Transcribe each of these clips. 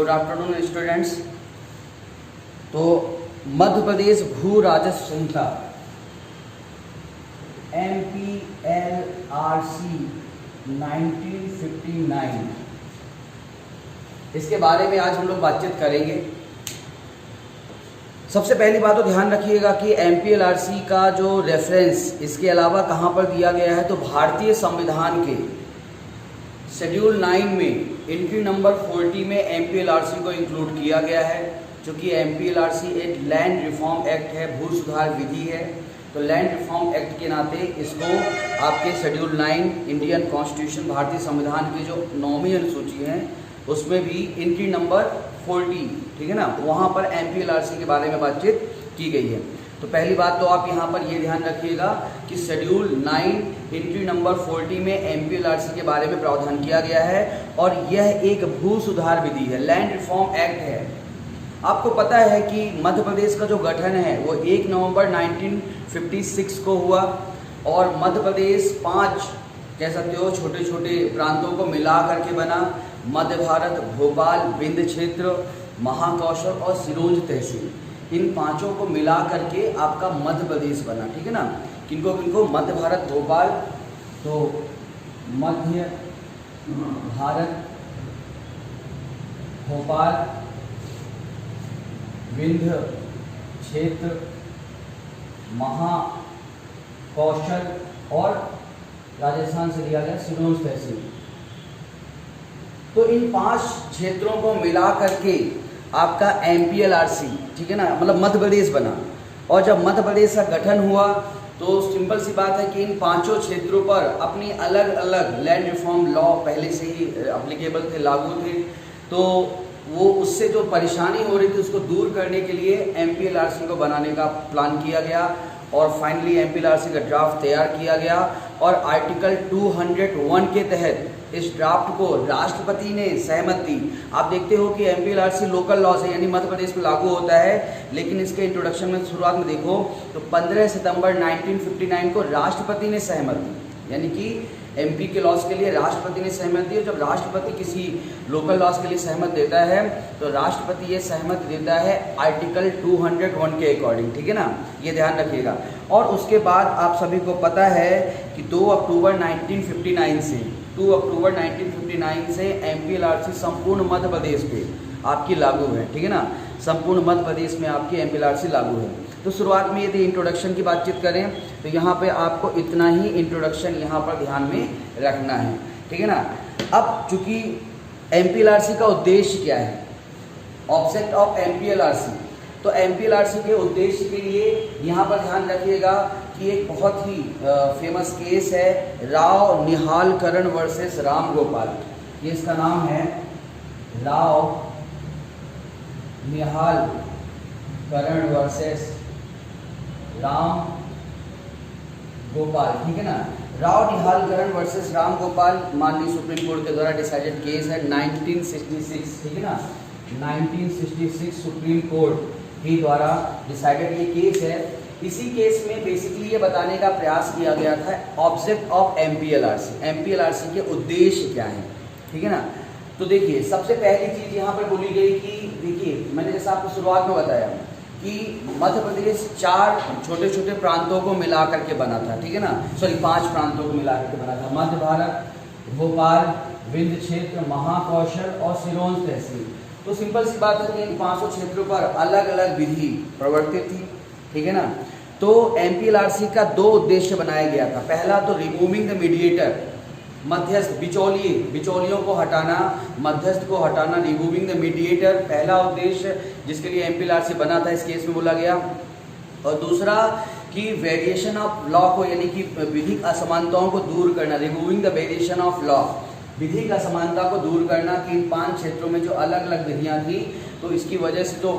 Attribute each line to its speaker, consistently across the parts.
Speaker 1: Good afternoon students. तो मध्य प्रदेश भू राजस्व संहिता MPLRC 1959, इसके बारे में आज हम लोग बातचीत करेंगे। सबसे पहली बात तो ध्यान रखिएगा कि MPLRC का जो रेफरेंस इसके अलावा कहाँ पर दिया गया है, तो भारतीय संविधान के शेड्यूल 9 में एंट्री नंबर 40 में MPLRC को इंक्लूड किया गया है। चूँकि MPLRC एक लैंड रिफॉर्म एक्ट है, भू सुधार विधि है, तो लैंड रिफॉर्म एक्ट के नाते इसको आपके शेड्यूल 9 इंडियन कॉन्स्टिट्यूशन भारतीय संविधान की जो 9वीं अनुसूची है उसमें भी एंट्री नंबर 40, ठीक है ना, वहाँ पर MPLRC के बारे में बातचीत की गई है। तो पहली बात तो आप यहाँ पर ये ध्यान रखिएगा कि शेड्यूल 9 एंट्री नंबर 40 में MPLRC के बारे में प्रावधान किया गया है और यह एक भू सुधार विधि है, लैंड रिफॉर्म एक्ट है। आपको पता है कि मध्य प्रदेश का जो गठन है वो 1 नवंबर 1956 को हुआ और मध्य प्रदेश 5 कह सकते हो छोटे छोटे प्रांतों को मिला करके बना। मध्य भारत, भोपाल, विंध्य क्षेत्र, महाकौशल और सिरोंज तहसील, इन पांचों को मिला करके आपका मध्य प्रदेश बना, ठीक है ना। किनको किनको? मध्य भारत, भोपाल, तो मध्य भारत, भोपाल, विंध्य क्षेत्र, महाकौशल और राजस्थान से लिया गया सिरोंज तहसील। तो इन 5 क्षेत्रों को मिला करके आपका MPLRC, ठीक है ना, मतलब मध्य प्रदेश बना। और जब मध्य प्रदेश का गठन हुआ तो सिंपल सी बात है कि इन 5 क्षेत्रों पर अपनी अलग अलग लैंड रिफॉर्म लॉ पहले से ही अप्लीकेबल थे, लागू थे। तो वो उससे जो परेशानी हो रही थी उसको दूर करने के लिए MPLRC को बनाने का प्लान किया गया और फाइनली MPLRC का ड्राफ्ट तैयार किया गया और आर्टिकल 201 के तहत इस ड्राफ्ट को राष्ट्रपति ने सहमत दी। आप देखते हो कि MPLRC लोकल लॉ से यानी मध्य प्रदेश में लागू होता है, लेकिन इसके इंट्रोडक्शन में शुरुआत में देखो तो 15 सितंबर 1959 को राष्ट्रपति ने सहमत दी, यानी कि MP के लॉस के लिए राष्ट्रपति ने सहमत दी। और जब राष्ट्रपति किसी लोकल लॉस के लिए सहमत देता है तो राष्ट्रपति ये सहमत देता है आर्टिकल 201 के अकॉर्डिंग, ठीक है ना, ये ध्यान रखिएगा। और उसके बाद आप सभी को पता है कि 2 अक्टूबर 1959 से MPLRC संपूर्ण मध्य प्रदेश पे आपकी लागू है, ठीक है ना, संपूर्ण मध्य प्रदेश में आपकी MPLRC लागू है। तो शुरुआत में यदि इंट्रोडक्शन की बातचीत करें तो यहाँ पे आपको इतना ही इंट्रोडक्शन यहाँ पर ध्यान में रखना है, ठीक है ना। अब चूंकि MPLRC का उद्देश्य क्या है, ऑब्जेक्ट ऑफ MPLRC, तो MPLRC के उद्देश्य के लिए यहाँ पर ध्यान रखिएगा कि एक बहुत ही फेमस केस है राव निहालकरण वर्सेस राम गोपाल। ये इसका नाम है राव निहालकरण वर्सेस राम गोपाल, ठीक है ना। राव निहालकरण वर्सेस राम गोपाल माननीय सुप्रीम कोर्ट के द्वारा डिसाइडेड केस है 1966, ठीक है ना, 1966 सुप्रीम कोर्ट के द्वारा डिसाइडेड ये केस है। इसी केस में बेसिकली ये बताने का प्रयास किया गया था ऑब्जेक्ट ऑफ MPLRC के उद्देश्य क्या है, ठीक है ना। तो देखिए सबसे पहली चीज यहाँ पर बोली गई कि देखिए मैंने जैसा आपको शुरुआत में बताया कि मध्य प्रदेश 4 छोटे छोटे प्रांतों को मिला करके बना था, ठीक है ना, 5 प्रांतों को मिला करके बना था। मध्य भारत, भोपाल, विंध्य क्षेत्र, महाकौशल और सिरोंज तहसील। तो सिंपल सी बात है कि इन 500 क्षेत्रों पर अलग अलग विधि प्रवर्तित थी, ठीक है ना। तो MPLRC का 2 उद्देश्य बनाया गया था। पहला तो रिमूविंग द मीडिएटर, मध्यस्थ, बिचौलियों को हटाना, मध्यस्थ को हटाना, रिमूविंग द मीडिएटर पहला उद्देश्य जिसके लिए MPLRC बना था, इस केस में बोला गया। और दूसरा कि वेरिएशन ऑफ लॉ को, यानी कि विधिक असमानताओं को दूर करना, removing the variation of law, विधिक असमानता को दूर करना कि इन 5 क्षेत्रों में जो अलग अलग विधियाँ थी तो इसकी वजह से जो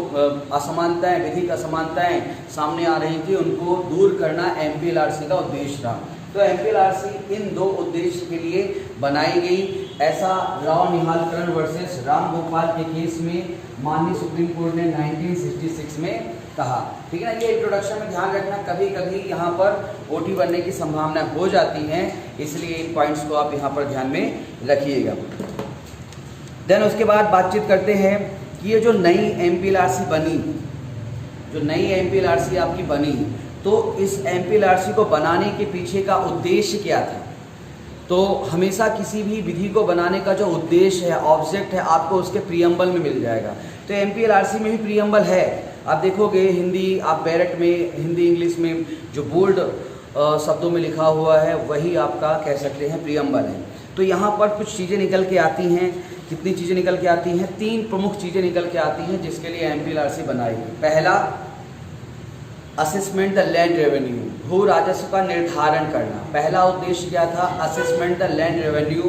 Speaker 1: असमानताएं, विधिक असमानताएं सामने आ रही थी उनको दूर करना MPLRC का उद्देश्य था। तो MPLRC इन 2 उद्देश्य के लिए बनाई गई, ऐसा राव निहालकरण वर्सेस राम गोपाल के केस में माननीय सुप्रीम कोर्ट ने 1966 में कहा, ठीक है ना। ये इंट्रोडक्शन में ध्यान रखना, कभी कभी यहाँ पर OT बनने की संभावना हो जाती है, इसलिए इन पॉइंट्स को आप यहाँ पर ध्यान में रखिएगा। देन उसके बाद बातचीत करते हैं कि ये जो नई MPLRC बनी, जो नई MPLRC आपकी बनी, तो इस MPLRC को बनाने के पीछे का उद्देश्य क्या था। तो हमेशा किसी भी विधि को बनाने का जो उद्देश्य है, ऑब्जेक्ट है, आपको उसके प्रीएम्बल में मिल जाएगा। तो MPLRC में भी प्रीएम्बल है, आप देखोगे हिंदी, आप बैरट में हिंदी इंग्लिश में जो बोल्ड शब्दों में लिखा हुआ है वही आपका कह सकते हैं प्रीएम्बल है। तो यहाँ पर कुछ चीज़ें निकल के आती हैं। कितनी चीज़ें निकल के आती हैं? 3 प्रमुख चीज़ें निकल के आती हैं जिसके लिए MPLRC बनाई गई। पहला, असेसमेंट द लैंड रेवेन्यू, भू राजस्व का निर्धारण करना। पहला उद्देश्य क्या था? असेसमेंट द लैंड रेवेन्यू,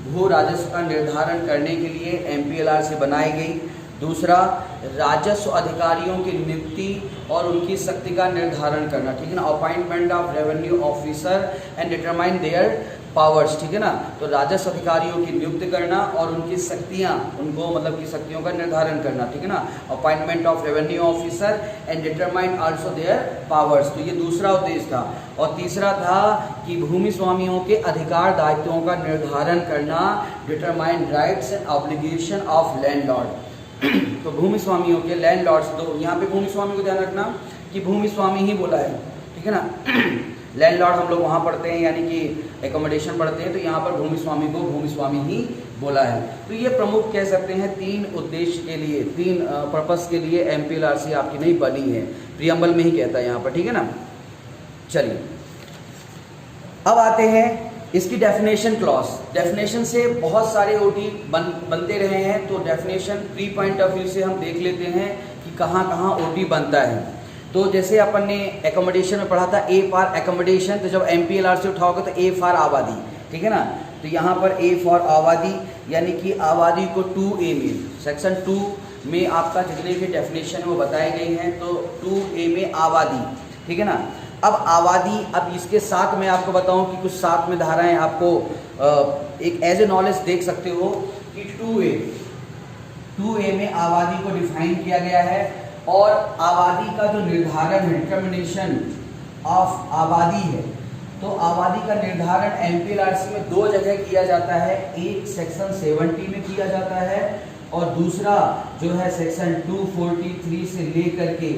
Speaker 1: भू राजस्व का निर्धारण करने के लिए MPLRC बनाई गई। दूसरा, राजस्व अधिकारियों की नियुक्ति और उनकी शक्ति का निर्धारण करना, ठीक है ना, appointment of revenue officer and determine there powers, ठीक है ना। तो राजस्व अधिकारियों की नियुक्ति करना और उनकी शक्तियाँ, उनको मतलब की शक्तियों का निर्धारण करना, ठीक है ना, appointment of revenue officer and determine also there powers. तो ये दूसरा उद्देश्य था। और तीसरा था कि भूमि स्वामियों के अधिकार दायित्वों का निर्धारण करना, determine rights and obligation of landlord. तो भूमि स्वामियों के, लैंडलॉर्ड्स, तो यहाँ पे भूमि स्वामी को ध्यान रखना कि भूमि स्वामी ही बोला है, ठीक है ना। लैंडलॉर्ड हम लोग वहाँ पढ़ते हैं, यानी कि एकोमोडेशन पढ़ते हैं, तो यहाँ पर भूमि स्वामी को भूमि स्वामी ही बोला है। तो ये प्रमुख कह सकते हैं 3 उद्देश्य के लिए, 3 पर्पस के लिए MPLRC आपकी नहीं बनी है, प्रीएम्बल में ही कहता है यहाँ पर, ठीक है ना। चलिए अब आते हैं इसकी डेफिनेशन क्लॉज। डेफिनेशन से बहुत सारे OT बनते रहे हैं, तो definition pre point of view से हम देख लेते हैं कि कहाँ कहाँ OT बनता है। तो जैसे अपन ने एकोमोडेशन में पढ़ा था A फॉर एकोमोडेशन, तो जब MPLRC उठाओगे तो A फॉर आबादी, ठीक है ना। तो यहाँ पर A फॉर आबादी, यानी कि आबादी को 2A में, सेक्शन 2 में आपका जितने भी डेफिनेशन है वो बताए गए हैं। तो 2A में आबादी, ठीक है ना। अब आबादी, अब इसके साथ मैं आपको बताऊं कि कुछ साथ में धाराएं आपको एक एज ए नॉलेज देख सकते हो कि 2A में आबादी को डिफाइन किया गया है। और आबादी का जो निर्धारण है, डिटर्मिनेशन ऑफ आबादी है, तो आबादी का निर्धारण MPLRC में 2 जगह किया जाता है। एक सेक्शन 70 में किया जाता है और दूसरा जो है सेक्शन 243 से लेकर के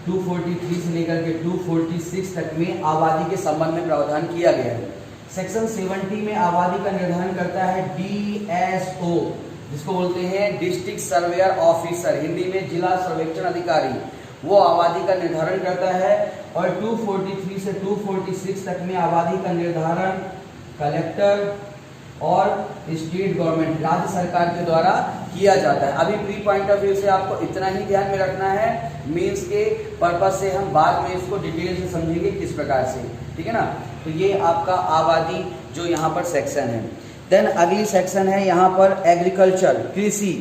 Speaker 1: 246 तक में आबादी के संबंध में प्रावधान किया गया है। सेक्शन 70 में आबादी का निर्धारण करता है DSO, जिसको बोलते हैं डिस्ट्रिक्ट सर्वेयर ऑफिसर, हिंदी में जिला सर्वेक्षण अधिकारी, वो आबादी का निर्धारण करता है। और 243 से 246 तक में आबादी का निर्धारण कलेक्टर और स्टेट गवर्नमेंट, राज्य सरकार के द्वारा किया जाता है। अभी प्री पॉइंट ऑफ व्यू से आपको इतना ही ध्यान में रखना है, मीन्स के पर्पस से हम बाद में इसको डिटेल से समझेंगे किस प्रकार से, ठीक है ना। तो ये आपका आबादी जो यहाँ पर सेक्शन है। देन अगली सेक्शन है यहाँ पर एग्रीकल्चर, कृषि,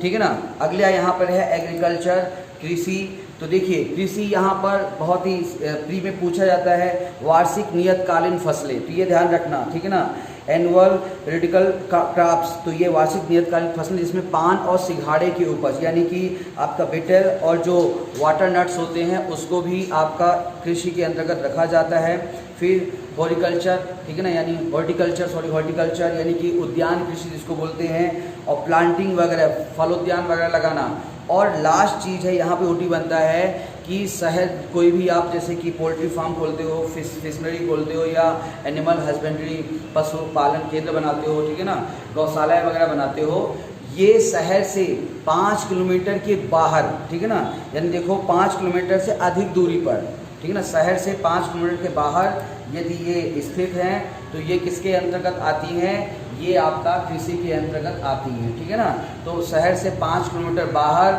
Speaker 1: ठीक है ना। अगला यहाँ पर है एग्रीकल्चर, कृषि। तो देखिए कृषि यहाँ पर बहुत ही प्री में पूछा जाता है, वार्षिक नियतकालीन फसलें, तो ये ध्यान रखना, ठीक है ना। एनुअल रिडिकल क्रॉप्स, तो ये वार्षिक नियतकालीन फसलें जिसमें पान और सिंघाड़े की उपज, यानी कि आपका बेटेल और जो वाटर नट्स होते हैं उसको भी आपका कृषि के अंतर्गत रखा जाता है। फिर हॉर्टिकल्चर, ठीक है ना, यानी हॉर्टिकल्चर यानी कि उद्यान कृषि जिसको बोलते हैं, और प्लांटिंग वगैरह, फलोद्यान वगैरह लगाना। और लास्ट चीज़ है यहाँ पे OT बनता है कि शहर, कोई भी आप जैसे कि पोल्ट्री फार्म खोलते हो, फिशनरी खोलते हो, या एनिमल हस्बेंड्री पशु पालन केंद्र बनाते हो, ठीक है ना, गौशाला वगैरह बनाते हो, ये शहर से 5 किलोमीटर के बाहर, ठीक है ना, यानी देखो 5 किलोमीटर से अधिक दूरी पर, ठीक है ना, शहर से 5 किलोमीटर के बाहर यदि ये स्थित हैं तो ये किसके अंतर्गत आती हैं? ये आपका कृषि के अंतर्गत आती हैं, ठीक है ना। तो शहर से 5 किलोमीटर बाहर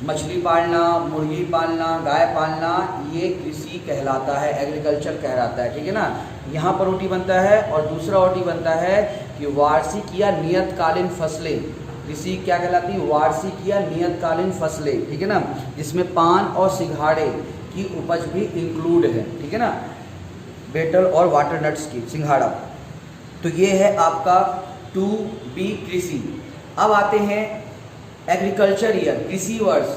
Speaker 1: मछली पालना, मुर्गी पालना, गाय पालना, ये कृषि कहलाता है, एग्रीकल्चर कहलाता है, ठीक है ना। यहाँ पर OT बनता है। और दूसरा OT बनता है कि वार्षिक या नियतकालीन फसलें, कृषि क्या कहलाती है? वार्षिक या नियतकालीन फसलें, ठीक है ना, जिसमें पान और सिंघाड़े की उपज भी इंक्लूड है, ठीक है ना, बेटल और वाटर नट्स की, सिंघाड़ा। तो ये है आपका 2B कृषि। अब आते हैं एग्रीकल्चर ईयर, कृषि वर्ष।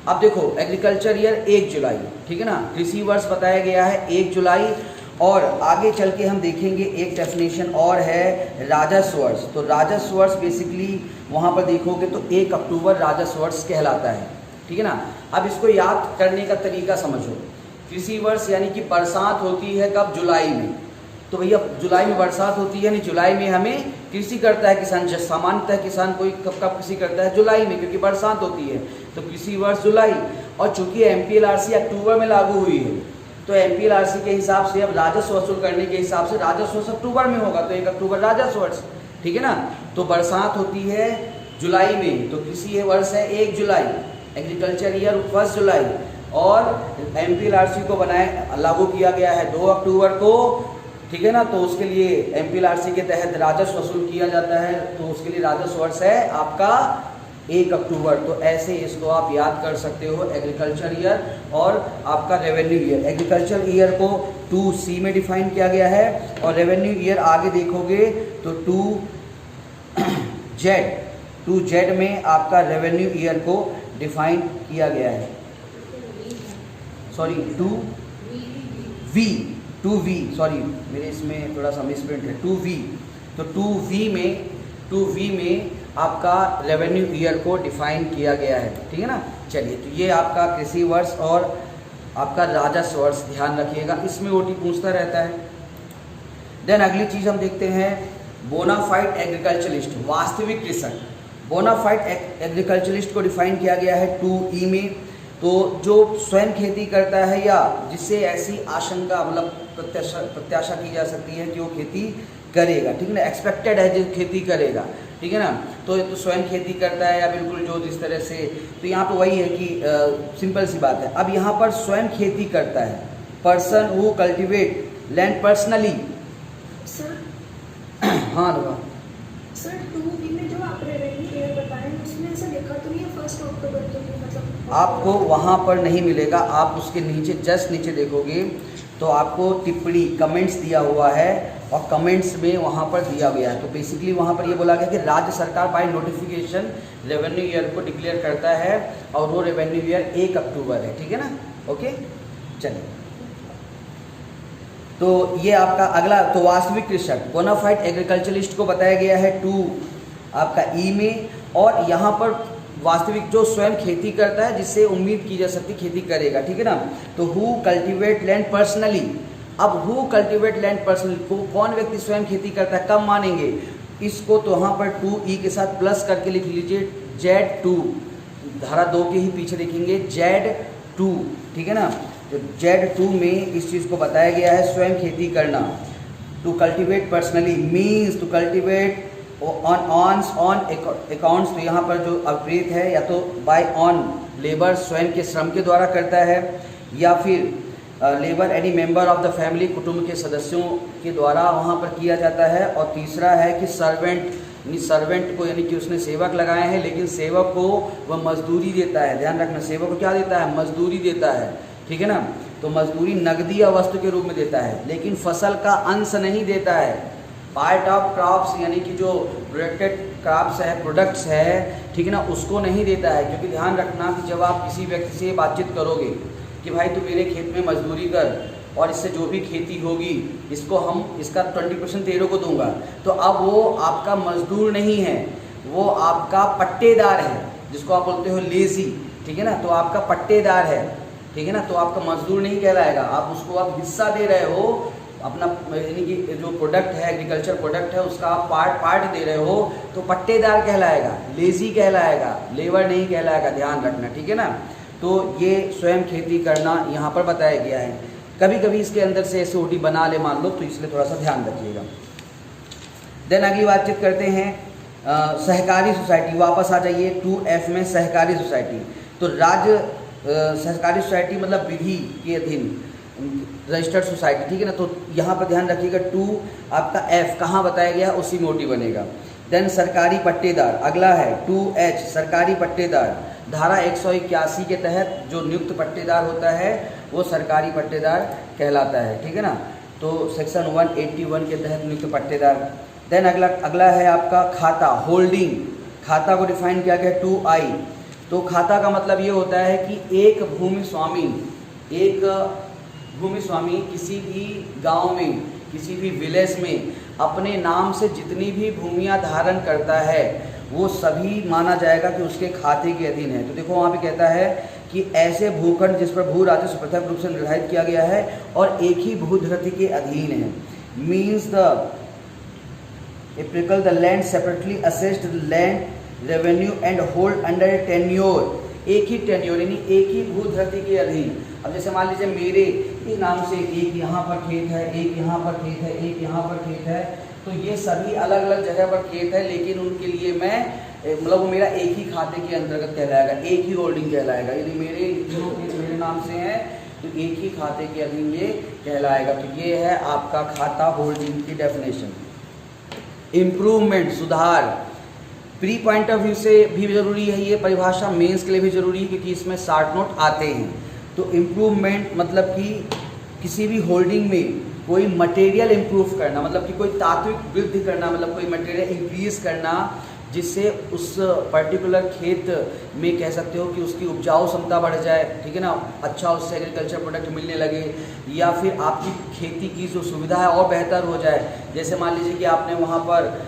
Speaker 1: अब देखो एग्रीकल्चर ईयर 1 जुलाई, ठीक है ना, कृषि वर्ष बताया गया है 1 जुलाई। और आगे चल के हम देखेंगे एक डेफिनेशन और है राजस्व वर्ष। तो राजस्व वर्ष बेसिकली वहाँ पर देखोगे तो 1 अक्टूबर राजस्व वर्ष कहलाता है, ठीक है ना। अब इसको याद करने का तरीका समझो। कृषि वर्ष यानी कि बरसात होती है कब? जुलाई में। तो भैया जुलाई में बरसात होती है, यानी जुलाई में हमें कृषि करता है किसान। सामान्यतः किसान कोई कब कृषि करता है? जुलाई में, क्योंकि बरसात होती है। तो कृषि वर्ष जुलाई। और चूंकि MPLRC अक्टूबर में लागू हुई है, तो MPLRC के हिसाब से अब राजस्व वसूल करने के हिसाब से राजस्व वर्ष अक्टूबर में होगा, तो 1 अक्टूबर राजस्व वर्ष, ठीक है ना। तो बरसात होती है जुलाई में, तो कृषि वर्ष है 1 जुलाई, एग्रीकल्चर ईयर 1 जुलाई। और MPLRC को लागू किया गया है 2 अक्टूबर को, ठीक है ना। तो उसके लिए MPLRC के तहत राजस्व वसूल किया जाता है, तो उसके लिए राजस्व वर्ष है आपका 1 अक्टूबर। तो ऐसे इसको आप याद कर सकते हो, एग्रीकल्चर ईयर और आपका रेवेन्यू ईयर। एग्रीकल्चर ईयर को 2C में डिफाइन किया गया है, और रेवेन्यू ईयर आगे देखोगे तो 2Z में आपका रेवेन्यू ईयर को डिफाइन किया गया है। सॉरी 2V, सॉरी मेरे इसमें थोड़ा सा मिसप्रिंट है, 2V। तो 2V में आपका रेवेन्यू ईयर को डिफाइन किया गया है, ठीक है ना। चलिए, तो ये आपका कृषि वर्ष और आपका राजस्व वर्ष ध्यान रखिएगा, इसमें OT पूछता रहता है। देन अगली चीज़ हम देखते हैं बोनाफाइड एग्रीकल्चरलिस्ट, वास्तविक कृषक। बोनाफाइड एग्रीकल्चरलिस्ट को डिफाइन किया गया है 2E में। तो जो स्वयं खेती करता है या जिससे ऐसी आशंका मतलब प्रत्याशा की जा सकती है कि वो खेती करेगा, ठीक है ना, एक्सपेक्टेड है जो खेती करेगा, ठीक है ना। तो स्वयं खेती करता है या बिल्कुल जो जिस तरह से, तो यहाँ पे वही है कि सिंपल सी बात है। अब यहाँ पर स्वयं खेती करता है, person who cultivate land personally.
Speaker 2: Sir
Speaker 1: हाँ रुआ
Speaker 2: सर 2B में जो आप रेवेन्यू ईयर बताएं उसमें ऐसा लिखा तो नहीं है 1 अक्टूबर, तो मतलब
Speaker 1: आपको वहाँ पर नहीं मिलेगा। आप उसके नीचे जस्ट नीचे देखोगे तो आपको टिप्पणी कमेंट्स दिया हुआ है, और कमेंट्स में वहाँ पर दिया गया है। तो बेसिकली वहाँ पर ये बोला गया कि राज्य सरकार बाय नोटिफिकेशन रेवेन्यू ईयर को डिक्लेयर करता है, और वो रेवेन्यू ईयर 1 अक्टूबर है, ठीक है ना। ओके, चलिए, तो ये आपका अगला, तो वास्तविक कृषक बोनाफाइड एग्रीकल्चरलिस्ट को बताया गया है 2 आपका E में। और यहाँ पर वास्तविक जो स्वयं खेती करता है, जिससे उम्मीद की जा सकती खेती करेगा, ठीक है ना। तो हु कल्टिवेट लैंड पर्सनली। अब हु कल्टिवेट लैंड पर्सनली को कौन व्यक्ति स्वयं खेती करता है, कब मानेंगे इसको? तो यहाँ पर 2E के साथ प्लस करके लिख लीजिए Z2, धारा 2 के ही पीछे लिखेंगे Z2, ठीक है ना। तो Z2 में इस चीज़ को बताया गया है स्वयं खेती करना। To cultivate personally means to cultivate on accounts. तो यहाँ पर जो अप्रेत है, या तो बाय ऑन लेबर, स्वयं के श्रम के द्वारा करता है, या फिर labour any member of the family, कुटुंब के सदस्यों के द्वारा वहाँ पर किया जाता है। और तीसरा है कि सर्वेंट को, यानी कि उसने सेवक लगाए हैं, लेकिन सेवक को वह मजदूरी देता है। ध्यान रखना, सेवक को क्या देता है? मजदूरी देता है, ठीक है ना। तो मजदूरी नकदी या वस्तु के रूप में देता है, लेकिन फसल का अंश नहीं देता है। पार्ट ऑफ क्रॉप्स, यानी कि जो प्रोडक्टेड क्रॉप्स है, प्रोडक्ट्स है, ठीक है ना, उसको नहीं देता है। क्योंकि ध्यान रखना कि जब आप किसी व्यक्ति से बातचीत करोगे कि भाई तू मेरे खेत में मजदूरी कर, और इससे जो भी खेती होगी इसको इसका 20% तेरे को दूंगा, तो अब वो आपका मजदूर नहीं है, वो आपका पट्टेदार है, जिसको आप बोलते हो लेजी, ठीक है ना। तो आपका पट्टेदार है, ठीक है ना। तो आपका मजदूर नहीं कहलाएगा, आप उसको हिस्सा दे रहे हो अपना, यानी कि जो प्रोडक्ट है, एग्रीकल्चर प्रोडक्ट है, उसका आप पार्ट दे रहे हो, तो पट्टेदार कहलाएगा, लेजी कहलाएगा, लेबर नहीं कहलाएगा। ध्यान रखना, ठीक है ना। तो ये स्वयं खेती करना यहाँ पर बताया गया है। कभी कभी इसके अंदर से ऐसे OT बना ले मान लो, तो इसलिए थोड़ा सा ध्यान रखिएगा। देन अगली बातचीत करते हैं सहकारी सोसाइटी। वापस आ जाइए 2F में, सहकारी सोसाइटी। तो राज्य सहकारी सोसाइटी मतलब विधि के अधीन रजिस्टर्ड सोसाइटी, ठीक है ना। तो यहाँ पर ध्यान रखिएगा 2 आपका F कहाँ बताया गया, उसी में OT बनेगा। देन सरकारी पट्टेदार, अगला है 2H सरकारी पट्टेदार। धारा 181 के तहत जो नियुक्त पट्टेदार होता है वो सरकारी पट्टेदार कहलाता है, ठीक है ना। तो सेक्शन 181 के तहत नियुक्त पट्टेदार। देन अगला है आपका खाता, होल्डिंग। खाता को डिफाइन किया गया 2I। तो खाता का मतलब ये होता है कि एक भूमि स्वामी, एक भूमि स्वामी किसी भी गांव में, किसी भी विलेज में अपने नाम से जितनी भी भूमियां धारण करता है वो सभी माना जाएगा कि उसके खाते के अधीन है। तो देखो वहाँ पे कहता है कि ऐसे भूखंड जिस पर भू राजस्व पृथक रूप से निर्धारित किया गया है और एक ही भूधृति के अधीन है, means the applicable the land separately assessed land revenue and hold under A tenure, एक ही टेन्योर यानी एक ही भूधृति के अधीन। अब जैसे मान लीजिए मेरे ही नाम से एक यहाँ पर खेत है, एक यहाँ पर खेत है, एक यहाँ पर खेत है, तो ये सभी अलग अलग जगह पर खेत है, लेकिन उनके लिए मैं मतलब वो मेरा एक ही खाते के अंतर्गत कहलाएगा, एक ही होल्डिंग कहलाएगा। यदि मेरे दोनों खेत मेरे नाम से हैं तो एक ही खाते के अधीन ये कहलाएगा। तो ये है आपका खाता होल्डिंग की डेफिनेशन। इम्प्रूवमेंट, सुधार, प्री पॉइंट ऑफ व्यू से भी जरूरी है ये परिभाषा, मेंस के लिए भी जरूरी है क्योंकि इसमें शॉर्ट नोट आते हैं। तो इम्प्रूवमेंट मतलब कि किसी भी होल्डिंग में कोई मटेरियल इम्प्रूव करना, मतलब कि कोई तात्विक वृद्धि करना, मतलब कोई मटेरियल इंक्रीज करना जिससे उस पर्टिकुलर खेत में कह सकते हो कि उसकी उपजाऊ क्षमता बढ़ जाए, ठीक है ना, अच्छा उससे एग्रीकल्चर प्रोडक्ट मिलने लगे, या फिर आपकी खेती की जो सुविधा है और बेहतर हो जाए। जैसे मान लीजिए कि आपने वहाँ पर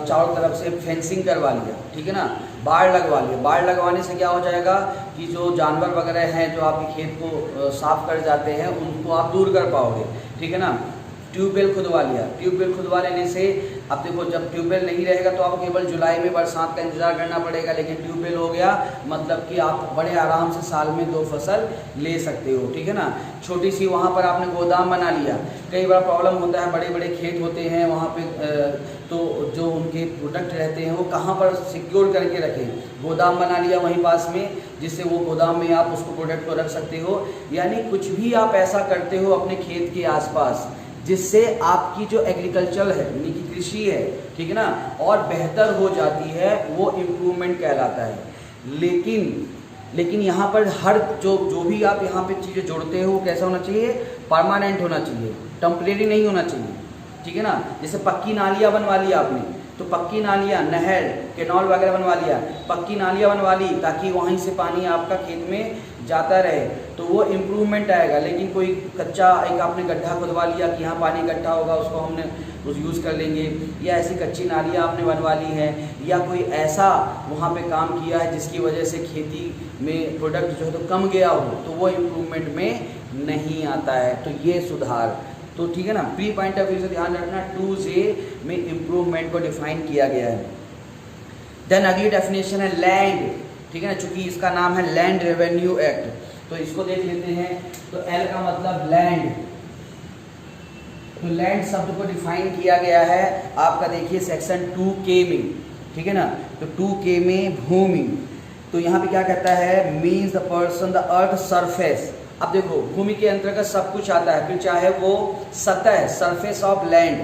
Speaker 1: चारों तरफ से फेंसिंग करवा लिया, ठीक है ना, बाड़ लगवा लिया। बाड़ लगवाने से क्या हो जाएगा कि जो जानवर वगैरह हैं जो आपके खेत को साफ कर जाते हैं उनको आप दूर कर पाओगे, ठीक है ना। ट्यूबवेल खुदवा लिया, ट्यूबवेल खुदवा लेने से अब देखो जब ट्यूबवेल नहीं रहेगा तो आपको केवल जुलाई में बरसात का इंतजार करना पड़ेगा, लेकिन ट्यूबवेल हो गया मतलब कि आप बड़े आराम से साल में 2 फसल ले सकते हो, ठीक है ना। छोटी सी वहाँ पर आपने गोदाम बना लिया। कई बार प्रॉब्लम होता है, बड़े बड़े खेत होते हैं वहाँ पे, तो जो उनके प्रोडक्ट रहते हैं वो कहाँ पर सिक्योर करके रखें, गोदाम बना लिया वहीं पास में, जिससे वो गोदाम में आप उसको प्रोडक्ट को रख सकते हो। यानी कुछ भी आप ऐसा करते हो अपने खेत के आसपास जिससे आपकी जो एग्रीकल्चर है यानी कि कृषि है, ठीक है ना, और बेहतर हो जाती है, वो इम्प्रूवमेंट कहलाता है। लेकिन यहाँ पर हर जो भी आप यहाँ पे चीज़ें जोड़ते हो वो कैसा होना चाहिए, परमानेंट होना चाहिए, टेम्परेरी नहीं होना चाहिए, ठीक है ना। जैसे पक्की नालियाँ बनवा ली आपने, तो पक्की नालियाँ, नहर, कैनाल वगैरह बनवा लिया, पक्की नालियाँ बनवा ली ताकि वहीं से पानी आपका खेत में जाता रहे, तो वो इम्प्रूवमेंट आएगा। लेकिन कोई कच्चा एक आपने गड्ढा खुदवा लिया कि यहाँ पानी इकट्ठा होगा, उसको हमने उस यूज़ कर लेंगे, या ऐसी कच्ची नालियाँ आपने बनवा ली हैं, या कोई ऐसा वहाँ पे काम किया है जिसकी वजह से खेती में प्रोडक्ट जो है तो कम गया हो, तो वो इम्प्रूवमेंट में नहीं आता है। तो ये सुधार, तो ठीक है ना, प्री पॉइंट ऑफ व्यू से ध्यान रखना 2J में इम्प्रूवमेंट को डिफाइन किया गया है। देन अगली डेफिनेशन है लैंड, ठीक है ना, चूंकि इसका नाम है लैंड रेवेन्यू एक्ट, तो इसको देख लेते हैं। तो एल का मतलब लैंड, तो लैंड शब्द को डिफाइन किया गया है आपका, देखिए सेक्शन 2K में, ठीक है ना। तो 2K में भूमि, तो यहाँ पे क्या कहता है, means the person the earth surface. अब देखो भूमि के अंतर्गत सब कुछ आता है, फिर चाहे वो सतह, सरफेस ऑफ लैंड,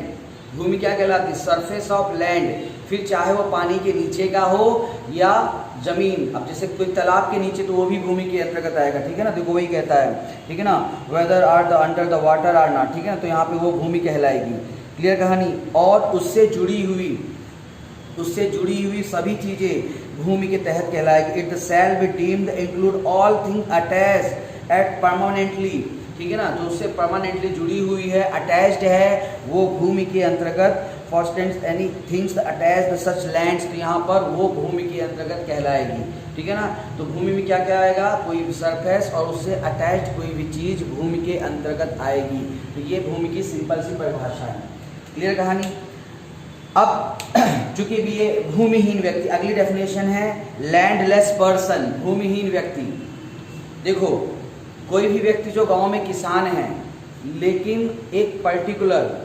Speaker 1: भूमि क्या कहलाती है, सरफेस ऑफ लैंड, फिर चाहे वो पानी के नीचे का हो या जमीन। अब जैसे कोई तालाब के नीचे तो वो भी भूमि के अंतर्गत आएगा, ठीक है ना, देखो वही कहता है, ठीक है ना, whether are the under the water are not, ठीक है ना, तो यहाँ पे वो भूमि कहलाएगी। क्लियर कहानी। और उससे जुड़ी हुई सभी चीजें भूमि के तहत कहलाएगी। It shall be deemed include all thing attached at permanently, ठीक है ना, जो उससे परमानेंटली जुड़ी हुई है, अटैच्ड है, वो भूमि के अंतर्गत। For instance any things attached such lands, तो यहाँ पर वो भूमि के अंतर्गत कहलाएगी, ठीक है ना। तो भूमि में क्या क्या आएगा, कोई भी सरफेस और उससे अटैच्ड कोई भी चीज भूमि के अंतर्गत आएगी। तो ये भूमि की सिंपल सी परिभाषा है। क्लियर कहानी। अब चूंकि भी ये भूमिहीन व्यक्ति, अगली डेफिनेशन है लैंडलेस पर्सन, भूमिहीन व्यक्ति। देखो कोई भी व्यक्ति जो गांव में किसान है लेकिन एक पर्टिकुलर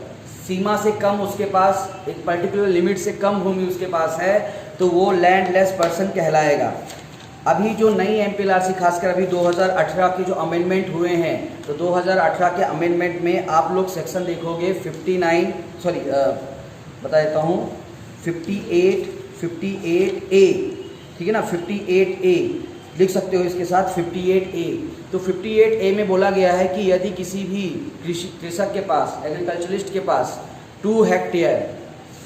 Speaker 1: सीमा से कम उसके पास, एक पर्टिकुलर लिमिट से कम भूमि उसके पास है, तो वो लैंडलेस पर्सन कहलाएगा। अभी जो नई एमपीएलआरसी खासकर अभी 2018 के जो अमेंडमेंट हुए हैं, तो 2018 के अमेंडमेंट में आप लोग सेक्शन देखोगे बता देता हूँ 58A, ठीक है ना, 58A लिख सकते हो इसके साथ 58A। तो 58A में बोला गया है कि यदि किसी भी कृषक के पास, एग्रीकल्चरिस्ट के पास 2 हेक्टेयर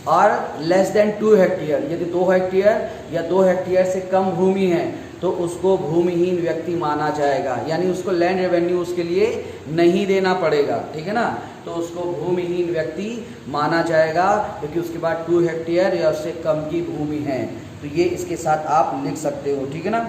Speaker 1: और लेस देन 2 हेक्टेयर, यदि 2 हेक्टेयर या 2 हेक्टेयर से कम भूमि है, तो उसको भूमिहीन व्यक्ति माना जाएगा, यानी उसको लैंड रेवेन्यू उसके लिए नहीं देना पड़ेगा, ठीक है ना। तो उसको भूमिहीन व्यक्ति माना जाएगा क्योंकि उसके बाद 2 हेक्टेयर या उससे कम की भूमि है। तो ये इसके साथ आप लिख सकते हो, ठीक है ना।